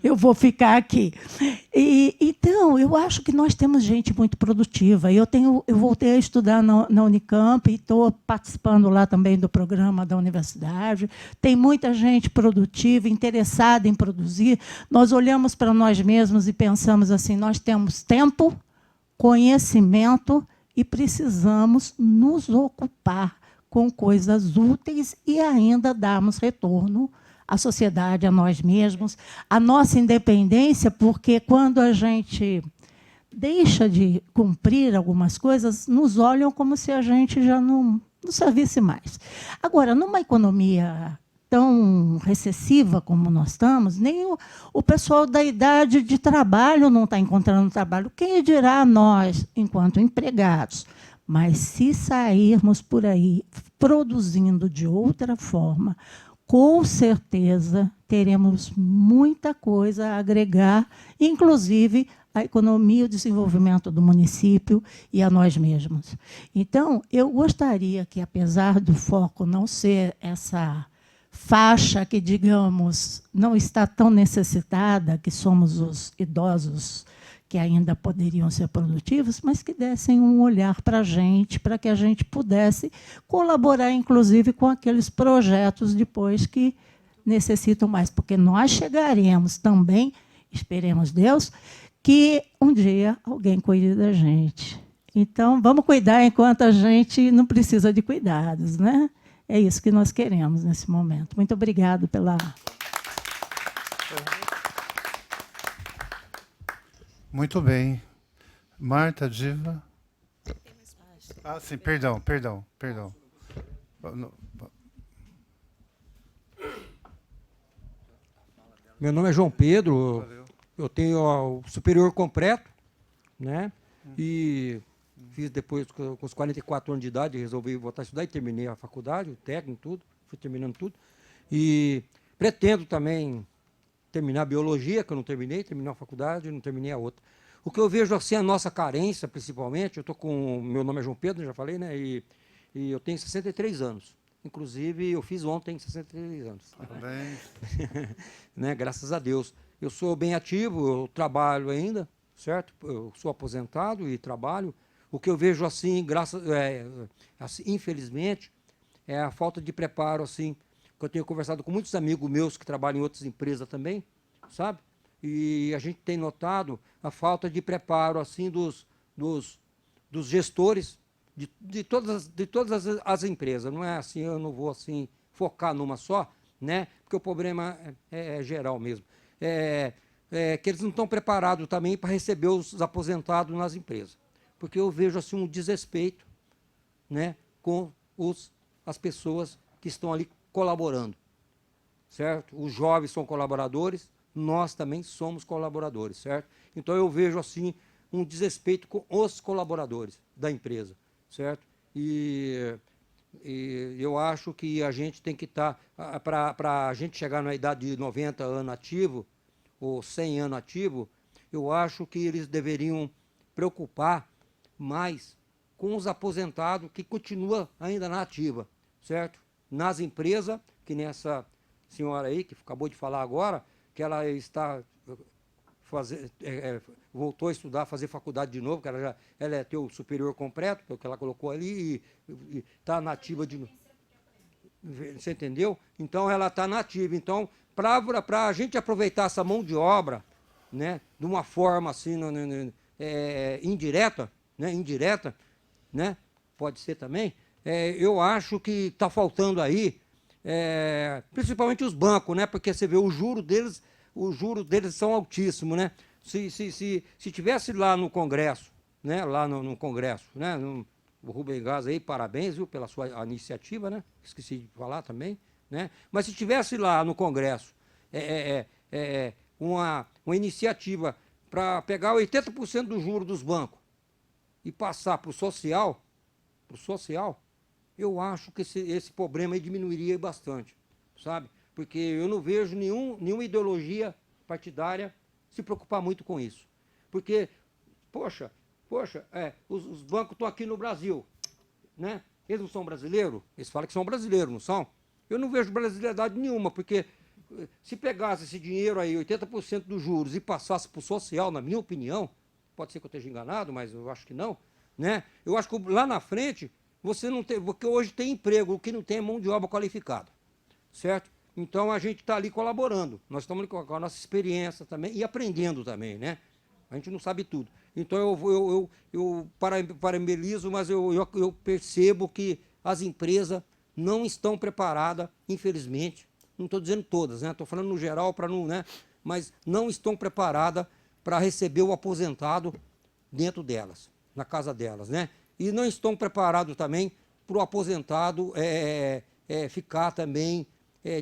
Eu vou ficar aqui. Então, eu acho que nós temos gente muito produtiva. Eu voltei a estudar na Unicamp e estou participando lá também do programa da universidade. Tem muita gente produtiva, interessada em produzir. Nós olhamos para nós mesmos e pensamos assim, nós temos tempo, conhecimento e precisamos nos ocupar com coisas úteis e ainda darmos retorno à sociedade, a nós mesmos, à nossa independência, porque quando a gente deixa de cumprir algumas coisas, nos olham como se a gente já não servisse mais. Agora, numa economia tão recessiva como nós estamos, nem o pessoal da idade de trabalho não está encontrando trabalho. Quem dirá nós, enquanto empregados? Mas se sairmos por aí produzindo de outra forma, com certeza teremos muita coisa a agregar, inclusive a economia e o desenvolvimento do município e a nós mesmos. Então, eu gostaria que, apesar do foco não ser essa faixa que, digamos, não está tão necessitada, que somos os idosos que ainda poderiam ser produtivos, mas que dessem um olhar para a gente, para que a gente pudesse colaborar, inclusive, com aqueles projetos depois que necessitam mais, porque nós chegaremos também, esperemos Deus, que um dia alguém cuide da gente. Então, vamos cuidar enquanto a gente não precisa de cuidados, né? É isso que nós queremos nesse momento. Muito obrigado pela... Muito bem. Marta, Diva. Sim, perdão. Meu nome é João Pedro, eu tenho o superior completo, né? E fiz depois, com os 44 anos de idade, resolvi voltar a estudar e terminei a faculdade, o técnico, tudo, fui terminando tudo. E pretendo também terminar a biologia, que eu não terminei a faculdade, não terminei a outra. O que eu vejo assim, a nossa carência, principalmente, eu estou com... Meu nome é João Pedro, já falei, né? E eu tenho 63 anos. Inclusive, eu fiz ontem 63 anos. Parabéns. Né? Graças a Deus. Eu sou bem ativo, eu trabalho ainda, certo? Eu sou aposentado e trabalho. O que eu vejo assim, assim, infelizmente, é a falta de preparo, assim, que eu tenho conversado com muitos amigos meus que trabalham em outras empresas também, sabe? E a gente tem notado a falta de preparo, assim, dos gestores de todas as empresas. Não é assim, eu não vou assim focar numa só, né? Porque o problema é geral mesmo. Que eles não estão preparados também para receber os aposentados nas empresas. Porque eu vejo assim um desrespeito, né, com as pessoas que estão ali colaborando, certo? Os jovens são colaboradores, nós também somos colaboradores, certo? Então eu vejo assim um desrespeito com os colaboradores da empresa, certo? E eu acho que a gente tem que estar, para a gente chegar na idade de 90 anos ativo, ou 100 anos ativo, eu acho que eles deveriam preocupar mais com os aposentados que continuam ainda na ativa, certo? Nas empresas, que nem essa senhora aí, que acabou de falar agora, que ela está voltou a estudar, fazer faculdade de novo, que ela é teu superior completo, que é o que ela colocou ali, e está nativa de novo. Você entendeu? Então, ela está nativa. Então, para a gente aproveitar essa mão de obra, né, de uma forma assim, indireta, né, pode ser também, eu acho que está faltando aí principalmente os bancos, né? Porque você vê os juros deles são altíssimos, né? Se tivesse lá no Congresso, né? Lá no Congresso, né? O Rubem Gás aí, parabéns, viu, pela sua iniciativa, né? Esqueci de falar também, né? Mas se tivesse lá no Congresso uma iniciativa para pegar 80% do juro dos bancos e passar para o social, eu acho que esse problema aí diminuiria bastante, sabe? Porque eu não vejo nenhuma ideologia partidária se preocupar muito com isso. Porque, poxa, os bancos estão aqui no Brasil, né? Eles não são brasileiros? Eles falam que são brasileiros, não são? Eu não vejo brasileiridade nenhuma, porque se pegasse esse dinheiro aí, 80% dos juros, e passasse para o social, na minha opinião, pode ser que eu esteja enganado, mas eu acho que não, né? Eu acho que lá na frente, você não tem, porque hoje tem emprego, o que não tem é mão de obra qualificada, certo? Então a gente está ali colaborando, nós estamos ali com a nossa experiência também e aprendendo também, né? A gente não sabe tudo. Então eu parabenizo, mas eu percebo que as empresas não estão preparadas, infelizmente. Não estou dizendo todas, né? Estou falando no geral para não, né? Mas não estão preparadas para receber o aposentado dentro delas, na casa delas, né? E não estão preparados também para o aposentado ficar também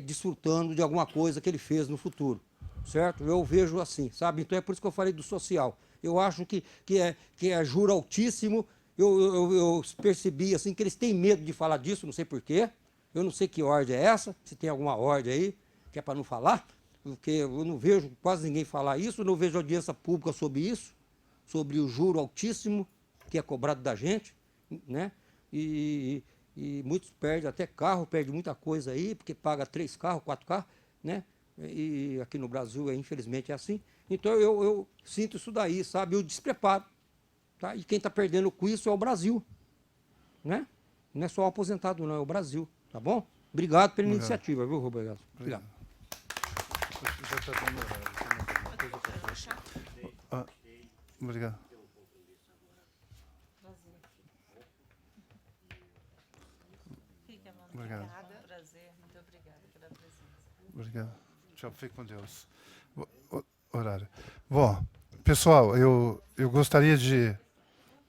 desfrutando de alguma coisa que ele fez no futuro, certo? Eu vejo assim, sabe? Então é por isso que eu falei do social. Eu acho que é juro altíssimo. Eu percebi assim que eles têm medo de falar disso, não sei porquê. Eu não sei que ordem é essa, se tem alguma ordem aí, que é para não falar, porque eu não vejo quase ninguém falar isso, não vejo audiência pública sobre isso, sobre o juro altíssimo que é cobrado da gente, né? E muitos perdem até carro, perdem muita coisa aí, porque paga 3 carros, 4 carros, né? E aqui no Brasil, infelizmente, é assim. Então eu sinto isso daí, sabe? O despreparo. Tá? E quem está perdendo com isso é o Brasil, né? Não é só o aposentado, não, é o Brasil. Tá bom? Obrigado pela iniciativa, viu, Roberto? Obrigado. Obrigado. Obrigado. Prazer, muito obrigada pela presença. Obrigado. Tchau, fique com Deus. Horário. Bom, pessoal, eu gostaria de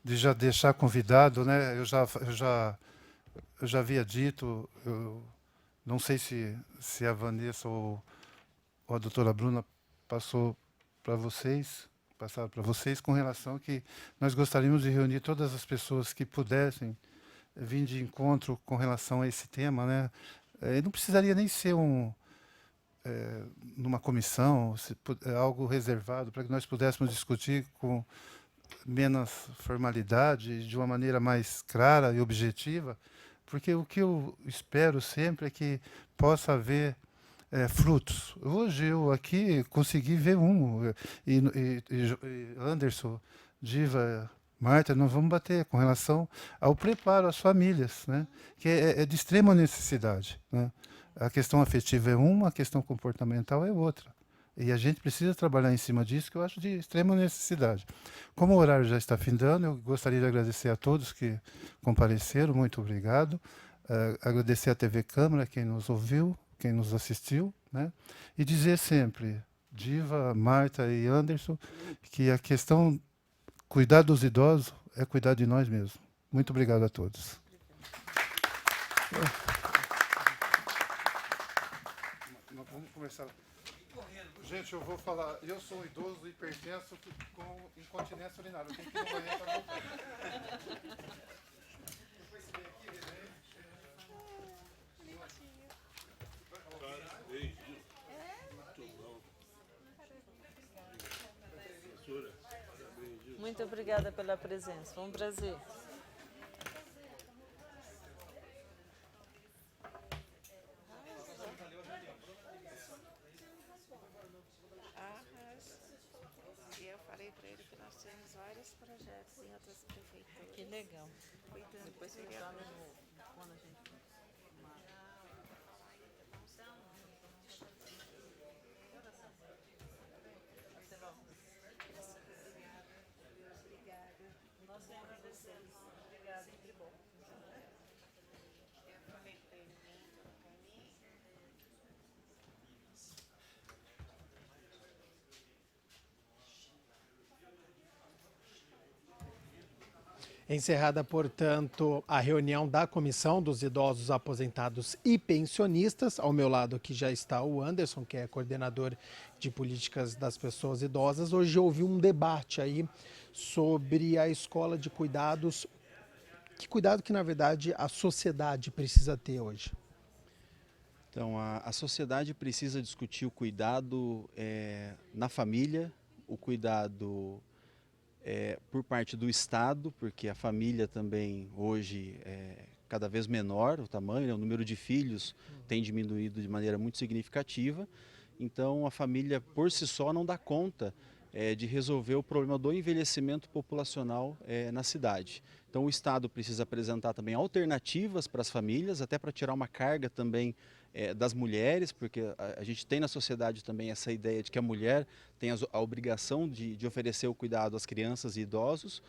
já deixar convidado, né? Eu já havia dito, eu não sei se a Vanessa ou a doutora Bruna passaram para vocês com relação que nós gostaríamos de reunir todas as pessoas que pudessem vir de encontro com relação a esse tema, né? Não precisaria nem ser numa comissão, algo reservado, para que nós pudéssemos discutir com menos formalidade, de uma maneira mais clara e objetiva, porque o que eu espero sempre é que possa haver frutos. Hoje eu aqui consegui ver e Anderson, Diva, Marta, nós vamos bater com relação ao preparo às famílias, né? Que é de extrema necessidade, né? A questão afetiva é uma, a questão comportamental é outra. E a gente precisa trabalhar em cima disso, que eu acho de extrema necessidade. Como o horário já está findando, eu gostaria de agradecer a todos que compareceram, muito obrigado. Agradecer à TV Câmara, quem nos ouviu, quem nos assistiu, né? E dizer sempre, Diva, Marta e Anderson, que a questão cuidar dos idosos é cuidar de nós mesmos. Muito obrigado a todos. Vamos começar. Gente, eu vou falar. Eu sou um idoso hipertenso com incontinência urinária. Eu tenho que ir no banheiro para voltar. Depois você vem aqui, Muito obrigada pela presença. Foi um prazer. Eu falei para ele que nós temos vários projetos em outras prefeituras. Que legal. Depois vereador. Quando a gente... Nós agradecemos. Obrigada, sempre bom. Eu falei para ele, vem por mim. Encerrada, portanto, a reunião da Comissão dos Idosos Aposentados e Pensionistas. Ao meu lado aqui já está o Anderson, que é coordenador de políticas das pessoas idosas. Hoje houve um debate aí sobre a escola de cuidados. Que cuidado que, na verdade, a sociedade precisa ter hoje? Então, a sociedade precisa discutir o cuidado na família, o cuidado por parte do Estado, porque a família também hoje é cada vez menor, o tamanho, né, o número de filhos tem diminuído de maneira muito significativa. Então, a família por si só não dá conta de resolver o problema do envelhecimento populacional na cidade. Então, o Estado precisa apresentar também alternativas para as famílias, até para tirar uma carga também das mulheres, porque a gente tem na sociedade também essa ideia de que a mulher tem a obrigação de oferecer o cuidado às crianças e idosos,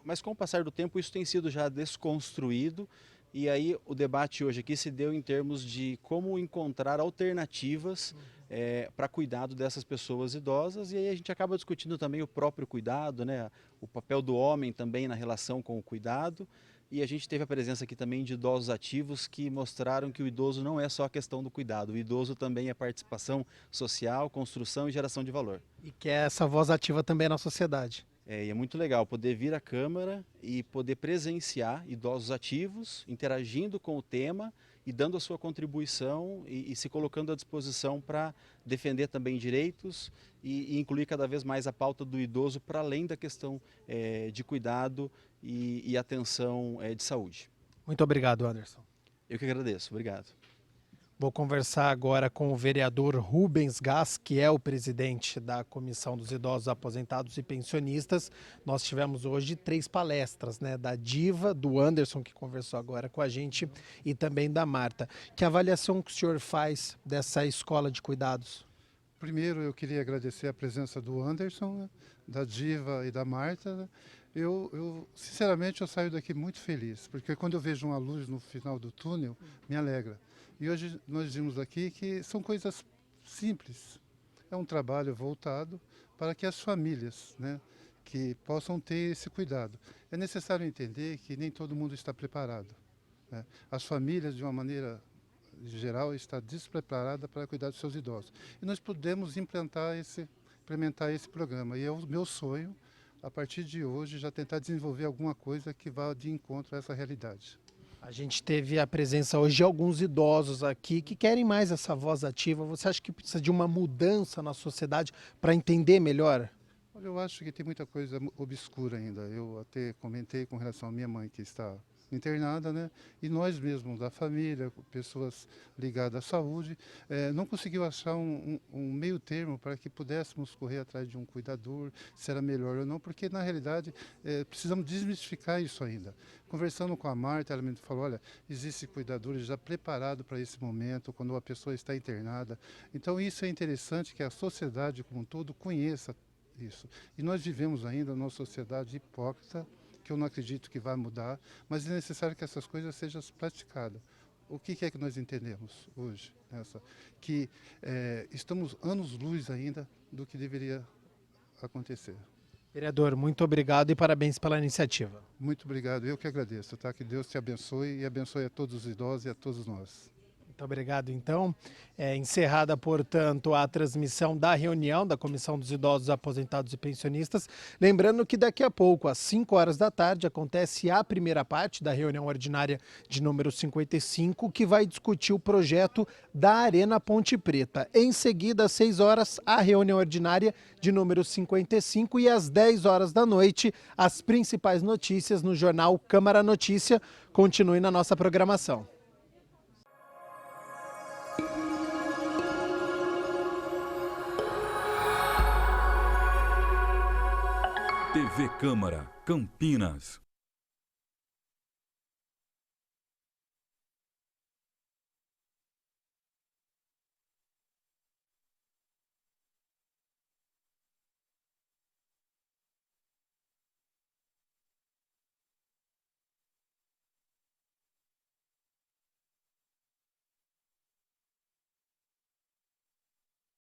mas com o passar do tempo isso tem sido já desconstruído, e aí o debate hoje aqui se deu em termos de como encontrar alternativas para cuidado dessas pessoas idosas, e aí a gente acaba discutindo também o próprio cuidado, né, o papel do homem também na relação com o cuidado. E a gente teve a presença aqui também de idosos ativos que mostraram que o idoso não é só a questão do cuidado, o idoso também é participação social, construção e geração de valor. E que é essa voz ativa também na sociedade. E é muito legal poder vir à Câmara e poder presenciar idosos ativos, interagindo com o tema e dando a sua contribuição e se colocando à disposição para defender também direitos e incluir cada vez mais a pauta do idoso para além da questão de cuidado e atenção de saúde. Muito obrigado, Anderson. Eu que agradeço. Obrigado. Vou conversar agora com o vereador Rubens Gás, que é o presidente da Comissão dos Idosos Aposentados e Pensionistas. Nós tivemos hoje 3 palestras, né, da Diva, do Anderson, que conversou agora com a gente, e também da Marta. Que avaliação que o senhor faz dessa escola de cuidados? Primeiro, eu queria agradecer a presença do Anderson, né, da Diva e da Marta, né. Sinceramente, eu saio daqui muito feliz, porque quando eu vejo uma luz no final do túnel, me alegra. E hoje nós vimos aqui que são coisas simples. É um trabalho voltado para que as famílias, né, que possam ter esse cuidado. É necessário entender que nem todo mundo está preparado, né? As famílias, de uma maneira geral, estão despreparadas para cuidar dos seus idosos. E nós podemos implementar esse programa. E é o meu sonho, a partir de hoje, já tentar desenvolver alguma coisa que vá de encontro a essa realidade. A gente teve a presença hoje de alguns idosos aqui que querem mais essa voz ativa. Você acha que precisa de uma mudança na sociedade para entender melhor? Olha, eu acho que tem muita coisa obscura ainda. Eu até comentei com relação à minha mãe, que está internada, né? E nós mesmos, da família, pessoas ligadas à saúde, não conseguiu achar um meio termo para que pudéssemos correr atrás de um cuidador, se era melhor ou não, porque na realidade precisamos desmistificar isso ainda. Conversando com a Marta, ela me falou, olha, existem cuidadores já preparados para esse momento, quando a pessoa está internada. Então isso é interessante que a sociedade como um todo conheça isso. E nós vivemos ainda numa sociedade hipócrita, que eu não acredito que vai mudar, mas é necessário que essas coisas sejam praticadas. O que é que nós entendemos hoje? Que estamos anos-luz ainda do que deveria acontecer. Vereador, muito obrigado e parabéns pela iniciativa. Muito obrigado, eu que agradeço, tá? Que Deus te abençoe e abençoe a todos os idosos e a todos nós. Muito obrigado, então. Encerrada, portanto, a transmissão da reunião da Comissão dos Idosos Aposentados e Pensionistas. Lembrando que daqui a pouco, às 5 horas da tarde, acontece a primeira parte da reunião ordinária de número 55, que vai discutir o projeto da Arena Ponte Preta. Em seguida, às 6 horas, a reunião ordinária de número 55 e às 10 horas da noite, as principais notícias no jornal Câmara Notícia. Continue na nossa programação. TV Câmara, Campinas.